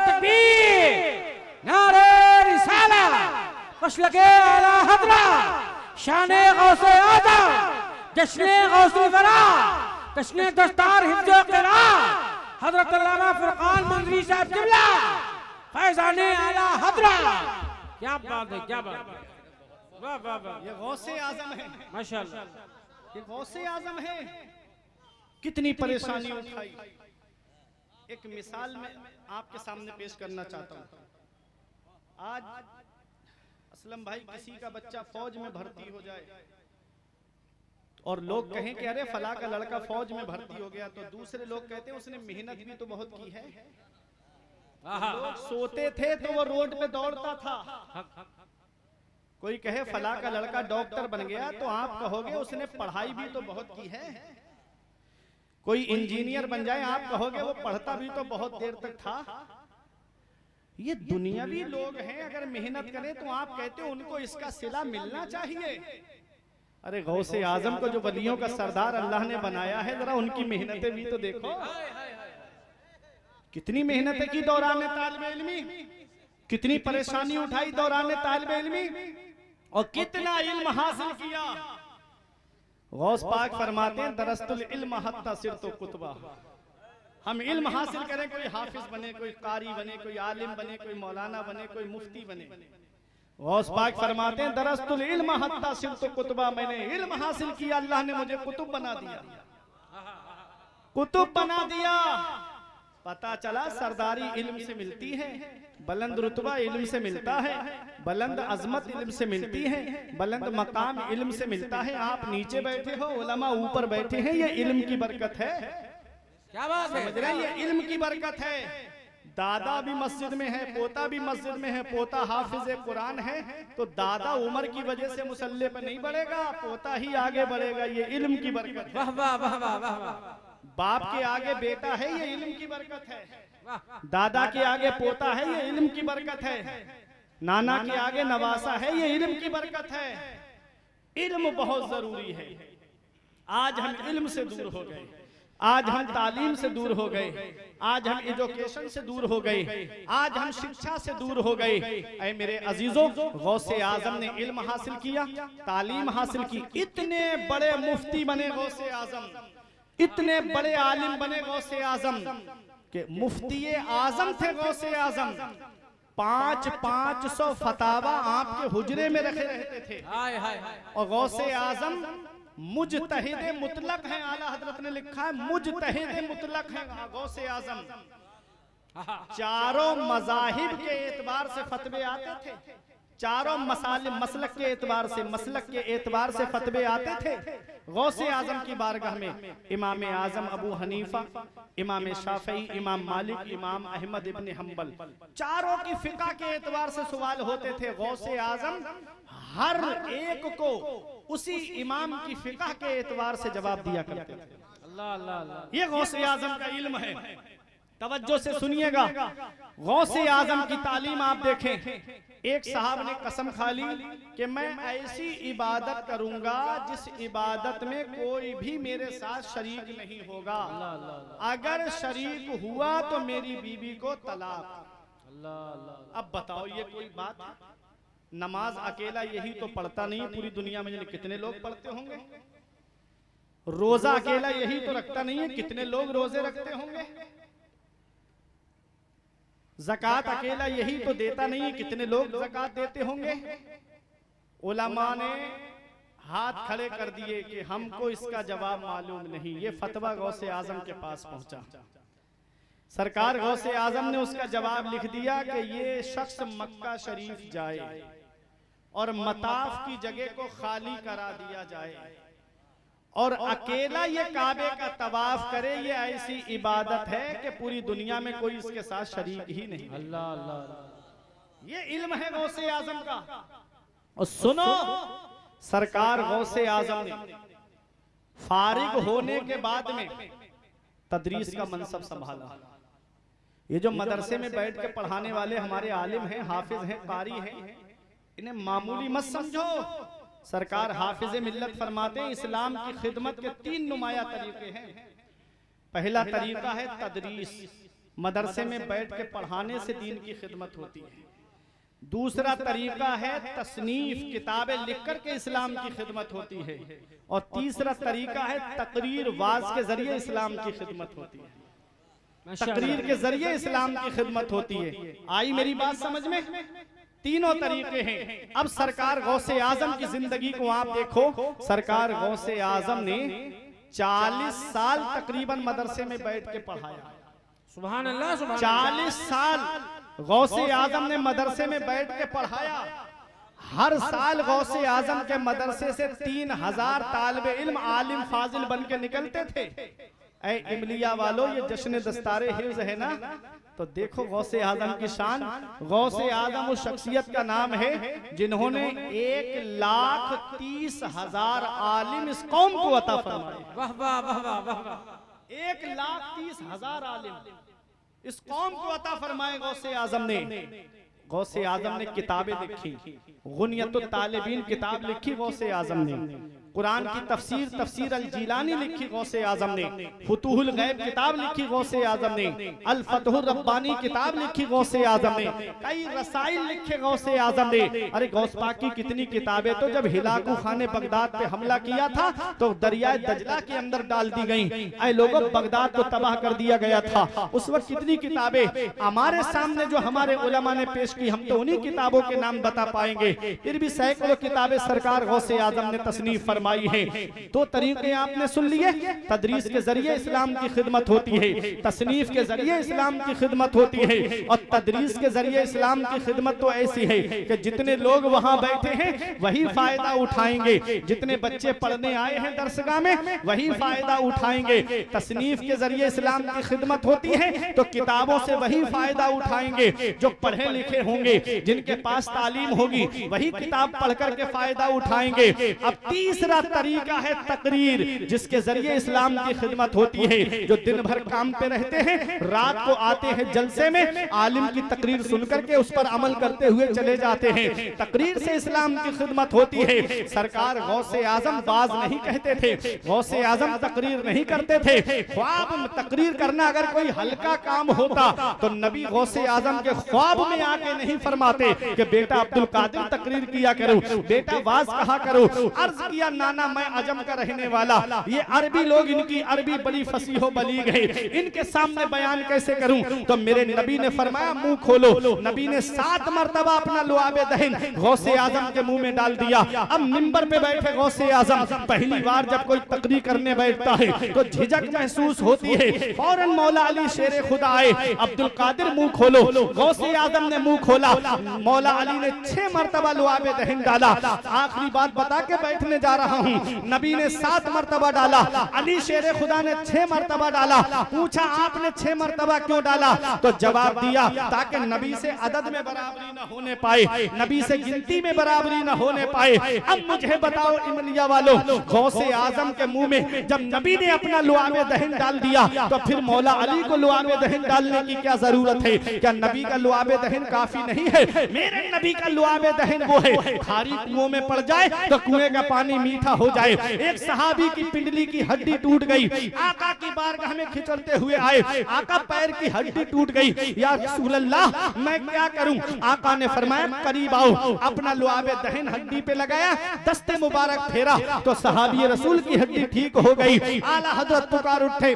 तकबीर, नारे रिसाला, मसलके आला हज़रा, शाने गौसे आज़म, जश्ने गौसे वरा, जश्ने दस्तार हिफ्ज़ो क़िराअत, हज़रत अल्लामा फुरक़ान मंज़री साहब क़िबला, फैज़ाने आला हज़रा। क्या बात है, क्या बात है, वाह वाह वाह। ये गौसे आजम है, माशाअल्लाह, ये गौसे आजम है। कितनी परेशानी उठाई। एक मिसाल में आपके सामने पेश करना चाहता हूँ। आज असलम भाई किसी का बच्चा फौज में भर्ती हो जाए और लोग कहें कि अरे फला का लड़का फौज में भर्ती हो गया, तो दूसरे लोग कहते हैं उसने मेहनत भी तो बहुत की है। लोग सोते थे तो वो रोड पे दौड़ता था। कोई कहे फला का लड़का डॉक्टर बन गया, तो आप कहोगे उसने पढ़ाई भी तो बहुत की है। कोई इंजीनियर बन जाए, आप कहोगे वो पढ़ता भी तो बहुत देर तक था। ये दुनियावी लोग हैं, अगर मेहनत करें तो आप कहते हो उनको इसका सिला मिलना चाहिए। अरे गौसे आजम को जो वलियों का सरदार अल्लाह ने बनाया है, जरा उनकी मेहनतें भी तो देखो। कितनी मेहनतें की दौरान तालिबे इल्मी, कितनी परेशानी उठाई दौरान तालिबे इल्मी, और कितना इल्म हासिल किया। गौस पाक फरमाते हैं दरस्तुल इल्म हत्ता सिरतो कुतबा। हम इल्म हासिल करें, कोई हाफिज बने, कोई कारी बने, कोई आलिम बने, कोई मौलाना बने, कोई मुफ्ती बने। गौस पाक फरमाते हैं दरस्तुल इल्म हत्ता सिरतो कुतबा, मैंने इल्म हासिल किया, अल्लाह ने मुझे कुतुब बना दिया, कुतुब बना दिया। पता चला सरदारी इल्म से मिलती है, बुलंद रुतबा इल्म से मिलता है, बुलंद अजमत इल्म से मिलती है, बुलंद मकाम इल्म से मिलता है। आप नीचे बैठे हो, उलमा ऊपर बैठे हैं, ये इल्म की बरकत है। क्या बात है, समझ रहे हैं, ये इल्म की बरकत है। दादा भी मस्जिद में है, पोता भी मस्जिद में है, पोता हाफिज कुरान है, तो दादा उम्र की वजह से मुसल्ले पे नहीं बढ़ेगा, पोता ही आगे बढ़ेगा। ये इल्म की बरकत है। वाह वाह वाह वाह वाह। बाप के आगे बेटा है, ये इल्म की बरकत है। दादा के आगे पोता है, ये इल्म की बरकत है। नाना के आगे नवासा है, ये इल्म की बरकत है। इल्म बहुत जरूरी है। आज हम इल्म से दूर हो गए, आज हम तालीम से दूर हो गए, आज हम एजुकेशन से दूर हो गए, आज हम शिक्षा से दूर हो गए। ऐ मेरे अजीजों, गौसे आजम ने इल्म हासिल किया, तालीम हासिल की, इतने बड़े मुफ्ती बने गौसे आजम, इतने बड़े आलिम बने गौसे आजम के मुफ्ती आजम थे गौसे आजम। 500 फतावा आपके हुजरे में रखे रहते थे। और गौसे आजम मुजतहिद मुतलक हैं, आला हजरत ने लिखा है मुजतहिद मुतलक हैं गौसे आजम। चारों मजाहिब के एतबार से फतवे आते थे, चारों मसलक के एतबार से, मसलक के एतबार से फतवे आते थे गौसे आजम की बारगाह में। इमाम आजम अबू हनीफा, इमाम शाफई, इमाम मालिक, इमाम अहमद इब्न हम्बल, चारों की फिका के एतबार से सवाल होते थे। गौसे आजम हर एक को उसी इमाम की फिका के एतबार से जवाब दिया करते थे। अल्लाह अल्लाह अल्लाह। ये गौसे आजम का इल्म है। तवज्जो से सुनिएगा, गौसे आजम की तालीम आप देखें। एक साहब ने कसम खा ली कि मैं ऐसी इबादत करूंगा जिस इबादत में कोई भी मेरे साथ शरीक नहीं होगा, अगर शरीक हुआ तो मेरी बीवी को तलाक। अब बताओ ये कोई बात? नमाज अकेला यही तो पढ़ता नहीं, पूरी दुनिया में कितने लोग पढ़ते होंगे। रोजा अकेला यही तो रखता नहीं है, कितने लोग रोजे रखते होंगे। ज़कात अकेला यही तो देता नहीं है, कितने लोग ज़कात देते होंगे। उलमा ने हाथ खड़े कर दिए कि हमको इसका जवाब मालूम नहीं। ये फतवा गौसे आजम के पास पहुंचा। सरकार गौसे आजम ने उसका जवाब लिख दिया कि ये शख्स मक्का शरीफ जाए और मताफ की जगह को खाली करा दिया जाए और अकेला ये काबे का तवाफ करे। ये ऐसी इबादत है कि पूरी दुनिया में कोई इसके साथ शरीक ही नहीं। अल्लाह अल्लाह, ये इल्म है गौसे आजम का। और सुनो, सरकार गौसे आजम ने फारिग होने के बाद में तदरीस का मनसब संभाला। ये जो मदरसे में बैठ के पढ़ाने वाले हमारे आलिम हैं, हाफिज हैं, कारी हैं, इन्हें मामूली मत समझो। सरकार हाफिज मिल्लत फरमाते हैं इस्लाम की खिदमत के 3 नुमाया तरीके हैं। पहला तरीका है तदरीस, मदरसे में बैठ के पढ़ाने से दीन की खिदमत होती है। दूसरा तरीका है तसनीफ, किताबें लिख कर के इस्लाम की खिदमत होती है। और तीसरा तरीका है तकरीर, वाज के जरिए इस्लाम की खिदमत होती है। तकरीर के जरिए इस्लाम की खिदमत होती है। आई मेरी बात समझ में? तीनों तरीके हैं। अब सरकार गौसे आजम की जिंदगी को आप देखो। सरकार गौसे आजम ने 40 साल तकरीबन मदरसे में बैठ के पढ़ाया। सुभान अल्लाह, सुभान 40 साल गौसे आजम ने मदरसे में बैठ के पढ़ाया। हर साल गौसे आजम के मदरसे से 3000 तालिबे इल्म आलिम फाजिल बन के निकलते थे। ऐ इमलिया वालों, ये जश्न दस्तारे हिफ्ज है ना, तो देखो गौसे आजम की शान। गौसे आजम उस शख्सियत का नाम है जिन्होंने 1,30,000 आलिम इस कौम को अता फरमाए। वाह वाह वाह वाह वाह। 1,30,000 आलिम इस कौम को अता फरमाए गौसे आजम ने। गौसे आजम ने किताबें लिखी, गुनियतुत तालिबीन किताब लिखी गौसे आजम ने। कुरान की तफसीर, तफसीर अल जीलानी लिखी गौसे आजम ने। फुतूहुल गैब किताब लिखी गौसे आजम ने। अल फतहुर रब्बानी किताब लिखी गौसे आजम ने। कई रसाइल लिखे गौसे आजम ने। अरे गौस पाक की कितनी किताबें तो जब हिलाकू खाने बगदाद पे हमला किया था तो दरियाए दजला के अंदर डाल दी गई। ऐ लोगों, बगदाद को तबाह कर दिया गया था। उस वक्त कितनी किताबें हमारे सामने जो हमारे उलमा ने पेश की, हम तो उन्हीं किताबों के नाम बता पाएंगे। फिर भी सैकड़ों किताबें सरकार गौसे आजम ने तसनीफ फरमाई है। 2 तरीके आपने सुन लिए। तदरीस के जरिए इस्लाम की खिदमत होती है, तसनीफ के जरिए इस्लाम की खिदमत होती है। और तदरीस के जरिए इस्लाम की खिदमत तो ऐसी है कि जितने लोग वहां बैठे हैं वही फायदा उठाएंगे। जितने बच्चे पढ़ने आए हैं दरसगाह में वही फायदा उठाएंगे। तसनीफ के जरिए इस्लाम की खिदमत होती है तो किताबों से वही फायदा उठाएंगे। जो पढ़े लिखे होंगे, जिनके पास तालीम होगी, वही किताब पढ़ करके फायदा उठाएंगे। अब तीसरा तरीका है तकरीर, जिसके जरिए इस्लाम की खिदमत होती है। जो दिन भर काम पे रहते हैं, रात को आते हैं जलसे में, आलिम की तकरीर सुनकर के उस पर अमल करते हुए चले जाते हैं। तकरीर से इस्लाम की खिदमत होती है। सरकार गौसे आजम बाज नहीं कहते थे, गौसे आजम तकरीर नहीं करते थे। ख्वाब में तकरीर करना अगर कोई हल्का काम होता तो नबी गौसे आजम के ख्वाब में आके नहीं फरमाते कि बेटा अब्दुल कादिर तकरीर किया करो, बेटा वाज कहा करो। अर्ज किया, नाना मैं अजम का रहने वाला, ये अरबी लोग, इनकी अरबी बड़ी फसीहो बलीग है, इनके सामने बयान कैसे करूं? तो मेरे नबी ने फरमाया मुंह खोलो। नबी ने 7 मरतबा अपना लुआबे दहन गौसे आजम के मुंह में डाल दिया। अब मिंबर पे बैठे गौसे आजम, पहली बार जब कोई तकरीर करने बैठता है तो झिझक महसूस होती है। फौरन मौला अली शेरे खुदा आए, अब्दुल कादिर मुंह खोलो। गौसे आजम ने मुंह खोला, मौला अली ने 6 मरतबा लुआबे दहन डाला। आखिरी बात बता के बैठने जा रहा रहा हूँ। नबी ने 7 मरतबा डाला, अली शेर खुदा ने 6 मरतबा डाला। पूछा आपने 6 मरतबा क्यों डाला? तो जवाब दिया ताकि नबी से अदद में बराबरी न होने पाए, नबी से गिनती में बराबरी न होने पाए। अब मुझे बताओ इमलिया वालों, गौसे आजम के मुंह में जब नबी ने अपना लुआबे दहन डाल दिया तो फिर मौला अली को लुआबे दहन डालने की क्या जरूरत है? क्या नबी का लुआबे दहन काफी नहीं है? मेरे नबी का लुआबे दहन वो है, खारी कुओं में पड़ जाए तो कुएं का पानी मीठा हो जाए। एक सहाबी की पिंडली की हड्डी टूट गई, आका की बारगाह में खिंचते हुए आए, आका पैर की हड्डी टूट गई, या रसूल अल्लाह मैं क्या करूं? आका ने फरमाया करीब आओ। अपना लुआबे दहन हड्डी पे लगाया, दस्ते मुबारक फेरा तो सहाबी रसूल की हड्डी ठीक हो गई। आला हजरत पुकार उठे,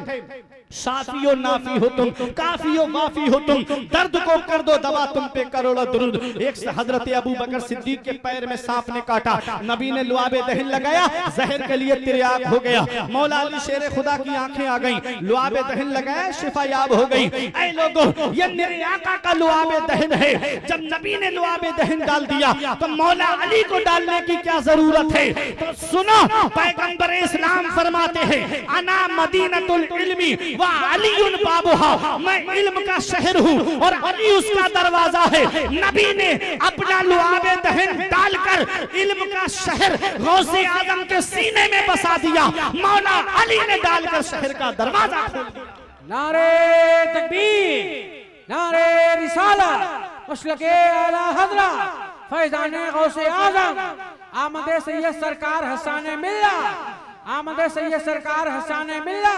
शाफियो नाफी हो तुम, काफियो माफी हो तुम, दर्द को कर दो दवा, तुम पे करोड़ों दुरूद। एक से हजरत अबू बकर सिद्दीक के पैर में सांप ने काटा, नबी ने लुआबे दहन लगाया, जहर के लिए तिर्याक हो गया। मौला अली शेर खुदा की आंखें आ गईं, लुआबे दहन लगाया, शिफा याब हो गई। ऐ लोगों, ये मेरे आका का लुआबे दहन है। जब नबी ने लुआबे दहन डाल दिया तो मौला अली को डालने की क्या जरूरत है? तो सुनो, पैगंबर इस्लाम फरमाते हैं अना मदीनतुल इल्मी व अलीउन बाबुहा, मैं इल्म का शहर हूँ और अली उसका दरवाजा है। नबी ने अपना लुआबे दहन डालकर इल्म का शहर गौसे आजम के सीने में बसा दिया, मौला अली ने डालकर शहर का दरवाजा खोल दिया। नारे तकबीर, नारे रिसालत, मसलके आला हज़रा, फैज़ाने गौसे आज़म, आमदे सैयद सरकार हसाने मिल्ला, आमदे सैयद सरकार हसाने मिल्ला,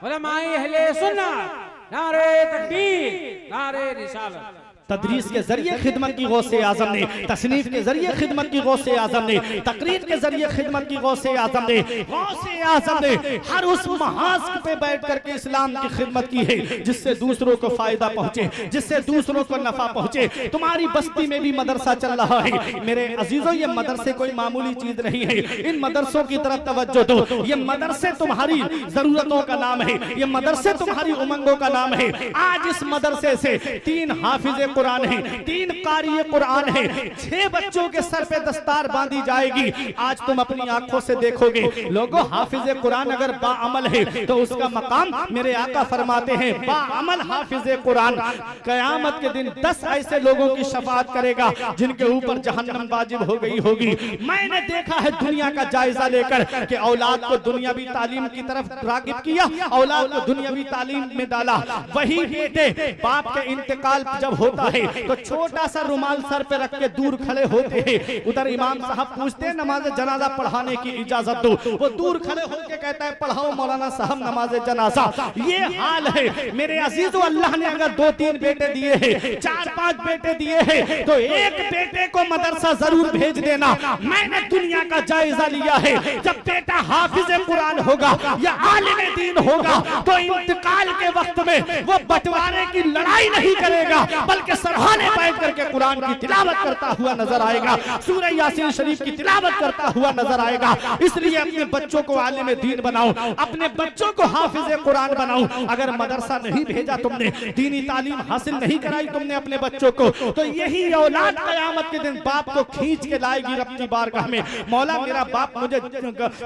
उलमाए अहले सुन्नत, नारे तकबीर, नारे रिसालत। तदरीस के जरिए खिदमत की गौसे आजम ने, तसनीफ के जरिए खिदमत की गौसे आजम ने, तकरीर के जरिए खिदमत की गौसे आजम ने, गौसे आजम ने हर उस महाज पे बैठ करके इस्लाम की खिदमत की है जिससे दूसरों को फायदा पहुंचे, जिससे दूसरों को नफा पहुंचे। तुम्हारी बस्ती में भी मदरसा चल रहा है मेरे अजीजों, ये मदरसे कोई मामूली चीज नहीं है। इन मदरसों की तरफ तवज्जो दो। ये मदरसे तुम्हारी जरूरतों का नाम है, ये मदरसे तुम्हारी उमंगों का नाम है। आज इस मदरसे से 3 हाफिज कुरान है, 3 कारी कुरान है, 6 बच्चों के सर पे दस्तार बांधी जाएगी। आज तुम अपनी आंखों से देखोगे। लोगों, हाफिज कुरान अगर बाअमल है तो उसका मकाम मेरे आका फरमाते हैं बाअमल हाफिज कुरान कयामत के दिन 10 ऐसे लोगों की शफाअत करेगा जिनके ऊपर जहन्नम वाजिब हो गई होगी। मैंने देखा है दुनिया का जायजा लेकर कि औलाद को दुनियावी तालीम की तरफ रागिब किया, औलाद को दुनियावी तालीम में डाला। वही बेटे बाप के इंतकाल जब होता है तो छोटा सा रुमाल सर पे रख के दूर खड़े होते हैं। उधर इमाम साहब पूछते हैं नमाज जनाजा पढ़ाने की इजाजत दो, वो दूर खड़े होकर कहता है पढ़ाओ मौलाना साहब नमाज जनाजा। ये हाल है मेरे अजीजों। अल्लाह ने अगर 2-3 बेटे दिए हैं, 4-5 बेटे दिए हैं तो एक बेटे को मदरसा जरूर भेज देना। मैंने दुनिया का जायजा लिया है, जब बेटा हाफिज कुरान होगा या आलिम दीन होगा तो इंतकाल के वक्त में वो बंटवारे की लड़ाई नहीं करेगा बल्कि सरहाने बैठ करके कुरान की तिलावत करता हुआ नजर आएगा, सूरह यासीन शरीफ की तिलावत करता हुआ नजर आएगा। इसलिए अपने बच्चों को आलिम दीन बनाओ, अपने बच्चों को हाफिज कुरान बनाओ। अगर मदरसा नहीं भेजा तुमने, दीनी तालीम हासिल नहीं कराई तुमने अपने बच्चों को, तो यही औलाद कयामत के दिन बाप को खींच के लाएगी रब की बारगाह में। मौला मेरा बाप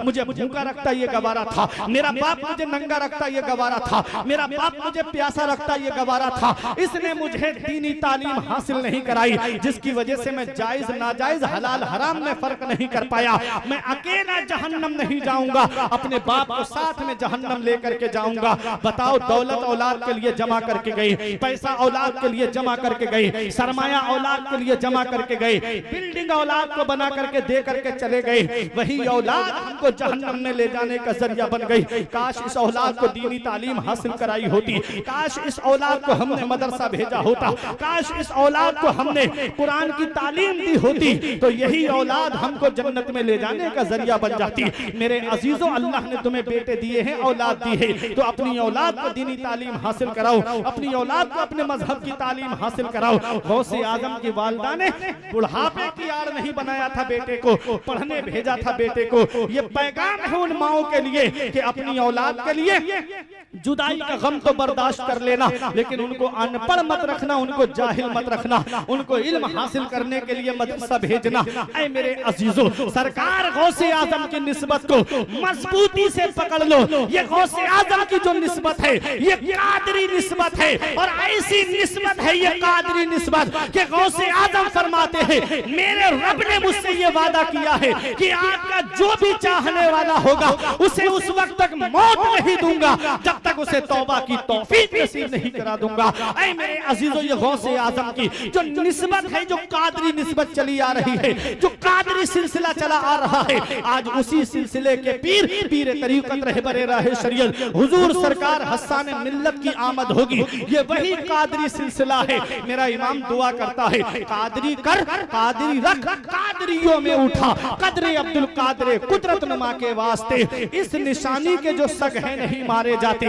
मुझे भूखा रखता ये गवारा था, मेरा बाप मुझे नंगा रखता ये गवारा था, मेरा बाप मुझे प्यासा रखता ये गवारा था, इसने मुझे दीनी तालीम हासिल नहीं कराई, जिसकी वजह से मैं जायज नाजायज हलाल हराम में फर्क नहीं कर पाया। मैं अकेला जहन्नम नहीं जाऊंगा, अपने बाप को साथ में जहन्नम लेकर के जाऊंगा। बताओ, दौलत औलाद के लिए जमा करके गए, पैसा औलाद के लिए जमा करके गए, सरमाया औलाद के लिए जमा करके गए, बिल्डिंग औलाद को बना करके दे करके चले गए, वही औलाद हमको जहन्नम में ले जाने का जरिया बन गई। काश इस औलाद को दीनी तालीम हासिल कराई होती, काश इस औलाद को हमने मदरसा भेजा होता, काश इस औलाद को हमने कुरान की तालीम दी होती, तो यही औलाद हमको जन्नत में ले जाने का जरिया बन जाती। मेरे अजीजों, अल्लाह ने तुम्हें बेटे दिए हैं, औलाद दी है, तो अपनी औलाद को दीनी तालीम हासिल कराओ, अपनी औलाद को अपने मजहब की तालीम हासिल कराओ। गौसे आजम की वालिदा ने बुढ़ापे की आड़ नहीं बनाया था बेटे को, पढ़ने भेजा था बेटे को। ये पैगाम है उन माओं के लिए कि अपनी औलाद के लिए जुदाई का गम तो बर्दाश्त कर लेना, लेकिन उनको अनपढ़ मत रखना, उनको जाहिल मत रखना, उनको इल्म हासिल करने के लिए मदरसा भेजना। ऐ मेरे अजीजों, सरकार गौसे आजम की निस्बत को मजबूती से पकड़ लो। ये गौसे आजम की जो निस्बत है ये कादरी निस्बत है, और ऐसी निस्बत है ये कादरी निस्बत कि गौसे आजम फरमाते हैं मेरे रब ने मुझसे ये वादा किया है कि आपका जो भी चाहने वाला होगा उसे उस वक्त तक मौत नहीं दूंगा जब तक उसे तौबा की तौफीक नसीब नहीं करा दूंगा। ऐ मेरे अजीजों, ये गौसे आजम की जो निस्बत है, जो कादरी निस्बत चली आ रही है, जो कादरी सिलसिला चला आ रहा है, आज उसी सिलसिले के पीर तरीक़त रहबरे राहे शरीयत हुजूर सरकार हस्सान मिल्लत की आमद होगी। ये वही कादरी सिलसिला है। मेरा इमाम दुआ करता है कादरी कर, कादरी रख, कादरियों में उठा, कदरे अब्दुल कादरे कुदरत नुमा के वास्ते। इस निशानी के जो सग है नहीं मारे जाते,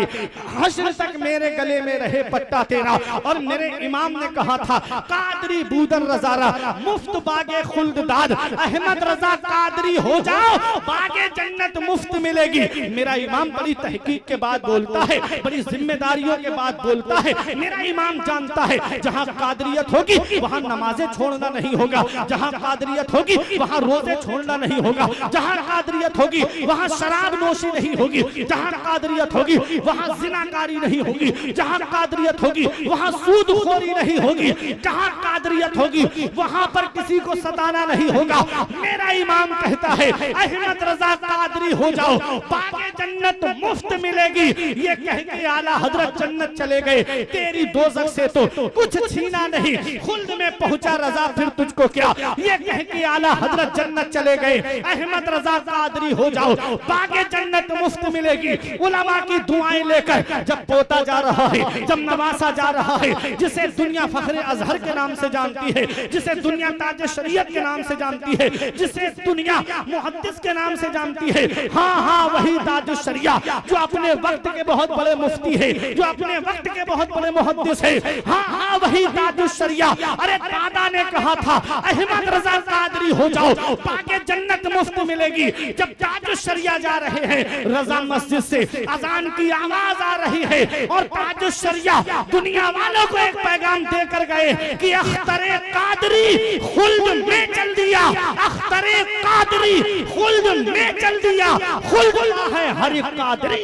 हश्र तक मेरे गले में रहे पट्टा तेरा। और मेरे इमाम ने कहा था कादरी बूदन रजारा मुफ्त बागे खुल्द दाद, अहमद रजा कादरी हो जाओ बागे जन्नत मुफ्त मिलेगी। मेरा इमाम बड़ी तहकीक के बाद बोलता है, बड़ी जिम्मेदारियों के बाद बोलता है। मेरा इमाम जानता है जहां कादरियत होगी वहां नमाजें छोड़ना नहीं होगा, जहां कादरियत होगी वहां रोजे छोड़ना नहीं होगा, जहां कादरियत होगी वहां शराब नोशी नहीं होगी, जहां कादरियत होगी वहां जिनाकारी नहीं होगी, जहां कादरियत होगी वहां सूदखोरी नहीं होगी, जहां कादरियत होगी वहां पर किसी को सताना नहीं होगा। मेरा इमाम कहता है अहमद रजा कादरी हो जाओ बागे जन्नत मुफ्त मिलेगी। ये कह के आला हजरत जन्नत चले गए, तेरी दोज़ख से तो कुछ छीना नहीं, खुल्द में पहुंचा रजा फिर तुझको क्या। ये कह के आला हजरत जन्नत चले गए, अहमद रजा कादरी हो जाओ बागे जन्नत मुफ्त मिलेगी। उलमा की दुआएं लेकर जब पोता जा रहा है, जब नवासा जा रहा है, जिसे दुनिया फखरे अजहर के नाम से जानती है, जिसे दुनिया ताज शरीयत के नाम से जानती है, जिसे दुनिया मुहद्दिस के नाम से जानती है, हाँ हाँ वही ताज शरिया जो अपने वक्त के बहुत बड़े मुफ्ती है, जो अपने वक्त के बहुत बड़े मुहद्दिस है, हाँ हाँ वही ताज शरिया। अरे दादा ने कहा था अहमद रजा कादरी हो जाओ बागे जन्नत मुफ्त मिलेगी। जब ताज शरिया जा रहे हैं, रजा मस्जिद से अजान की आवाज आ रही है, और ताज शरिया दुनिया वालों को एक पैगाम देकर गए कि अख्तरे कादरी खुल्द में चल दिया, अख्तरे कादरी खुल्द में चल दिया, खुल्द है हर एक कादरी।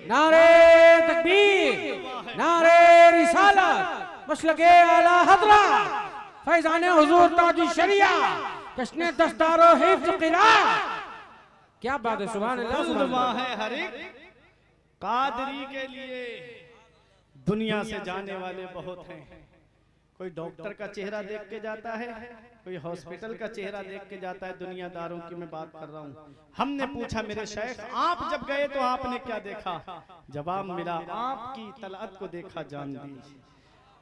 नारे तकबीर, नारे रिसालत, मसलके आला हज़रत, फैज़ाने हुज़ूर ताज शरिया, जश्न दस्तारो हिफ्ज़ क़िराअत। क्या बात है, सुभान अल्लाह, सुभान अल्लाह। है हर एक कादरी के लिए। दुनिया से जाने वाले बहुत हैं, कोई डॉक्टर का चेहरा देख के जाता है, कोई हॉस्पिटल का चेहरा देख के जाता है, दुनियादारों की मैं बात कर रहा हूँ। हमने पूछा मेरे शेख आप जब गए तो आपने क्या देखा? जवाब मिला आपकी तलअत को देखा जान दी,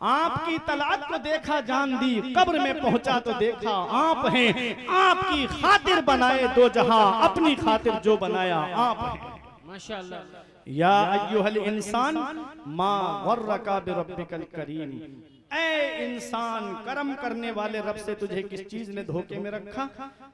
आपकी तलअत को देखा जान दी, कब्र में पहुंचा तो देखा आप हैं, आपकी खातिर बनाए दो जहां, अपनी खातिर जो बनाया आप हैं। माशाअल्लाह। या अय्युहल इंसान मा गर्रका बिरब्बिकल करीम, ऐ इंसान करम करने वाले रब से तुझे किस चीज ने धोखे में रखा?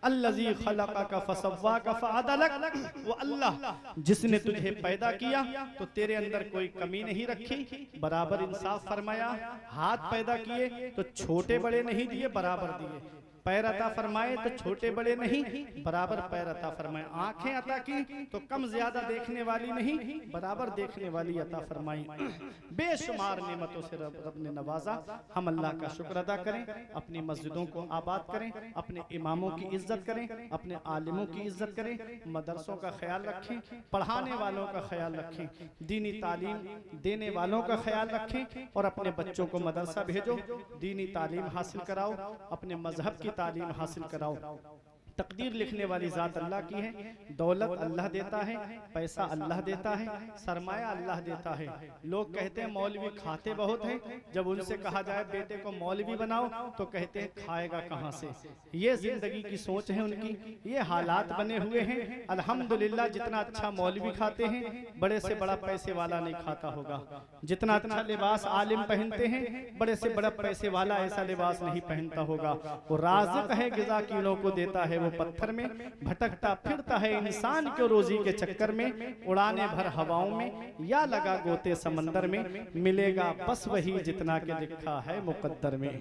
अल्लज़ी खलक़का फसव्वाका फ़अदलक, वो अल्लाह जिसने तुझे पैदा किया तो तेरे अंदर कोई कमी नहीं रखी, बराबर इंसाफ फरमाया। हाथ पैदा किए तो छोटे बड़े नहीं दिए, बराबर दिए। पैर अता फरमाए तो छोटे बड़े नहीं, बराबर पैर अता फरमाए। आंखें अता की तो कम ज्यादा देखने वाली नहीं, बराबर देखने वाली अता फरमाई। बेशुमार नेमतों से रब ने नवाजा। हम अल्लाह का शुक्र अदा करें, अपनी मस्जिदों को आबाद करें, अपने इमामों की इज्जत करें, अपने आलिमों की इज्जत करें, मदरसों का ख्याल रखें, पढ़ाने वालों का ख्याल रखें, दीनी तालीम देने वालों का ख्याल रखें, और अपने बच्चों को मदरसा भेजो, दीनी तालीम हासिल कराओ, अपने मजहब की तालीम हासिल कराओ, तकदीर लिखने वाली जात अल्लाह की है। दौलत अल्लाह देता है, पैसा अल्लाह देता है, सरमाया अल्लाह देता है। लोग कहते हैं मौलवी खाते बहुत हैं, जब उनसे कहा जाए बेटे को मौलवी बनाओ तो कहते हैं खाएगा कहाँ से। ये जिंदगी की सोच है उनकी, ये हालात बने हुए हैं। अल्हम्दुलिल्लाह जितना अच्छा मौलवी खाते हैं, बड़े से बड़ा पैसे वाला नहीं खाता होगा। जितना अच्छा लिबास आलिम पहनते हैं, बड़े से बड़ा पैसे वाला ऐसा लिबास नहीं पहनता होगा। वो राज़िक है, गिज़ा कीड़ों को देता है, वो पत्थर में भटकता फिरता है इंसान को रोजी के चक्कर में, उड़ाने भर हवाओं में या लगा गोते समंदर में, मिलेगा बस वही जितना के लिखा है मुकद्दर में।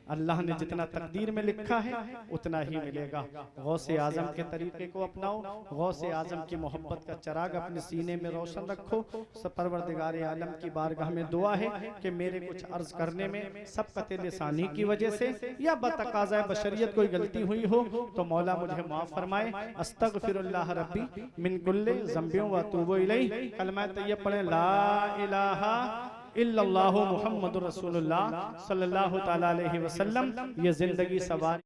अल्लाह ने जितना तकदीर में लिखा है उतना ही मिलेगा। गौसे आजम के तरीके को अपनाओ, गौसे आजम की मोहब्बत का चिराग अपने सीने में रोशन रखो। सब परवरदिगार आलम की बारगाह में दुआ है कि मेरे कुछ अर्ज करने में सबकत लिसानी की वजह से या बतकाज़ा बशरियत कोई गलती हुई हो तो मौला मुझे माफ फरमाए। अस्तगफिरुल्लाह रब्बी मिन कुल्लि ज़ंबिन व अतूबु इलैहि। कलमा तैयब पढ़ें, ला इलाहा इल्लल्लाहु मुहम्मदुर रसूलुल्लाह सल्लल्लाहु तआला अलैहि वसल्लम। ये जिंदगी सवार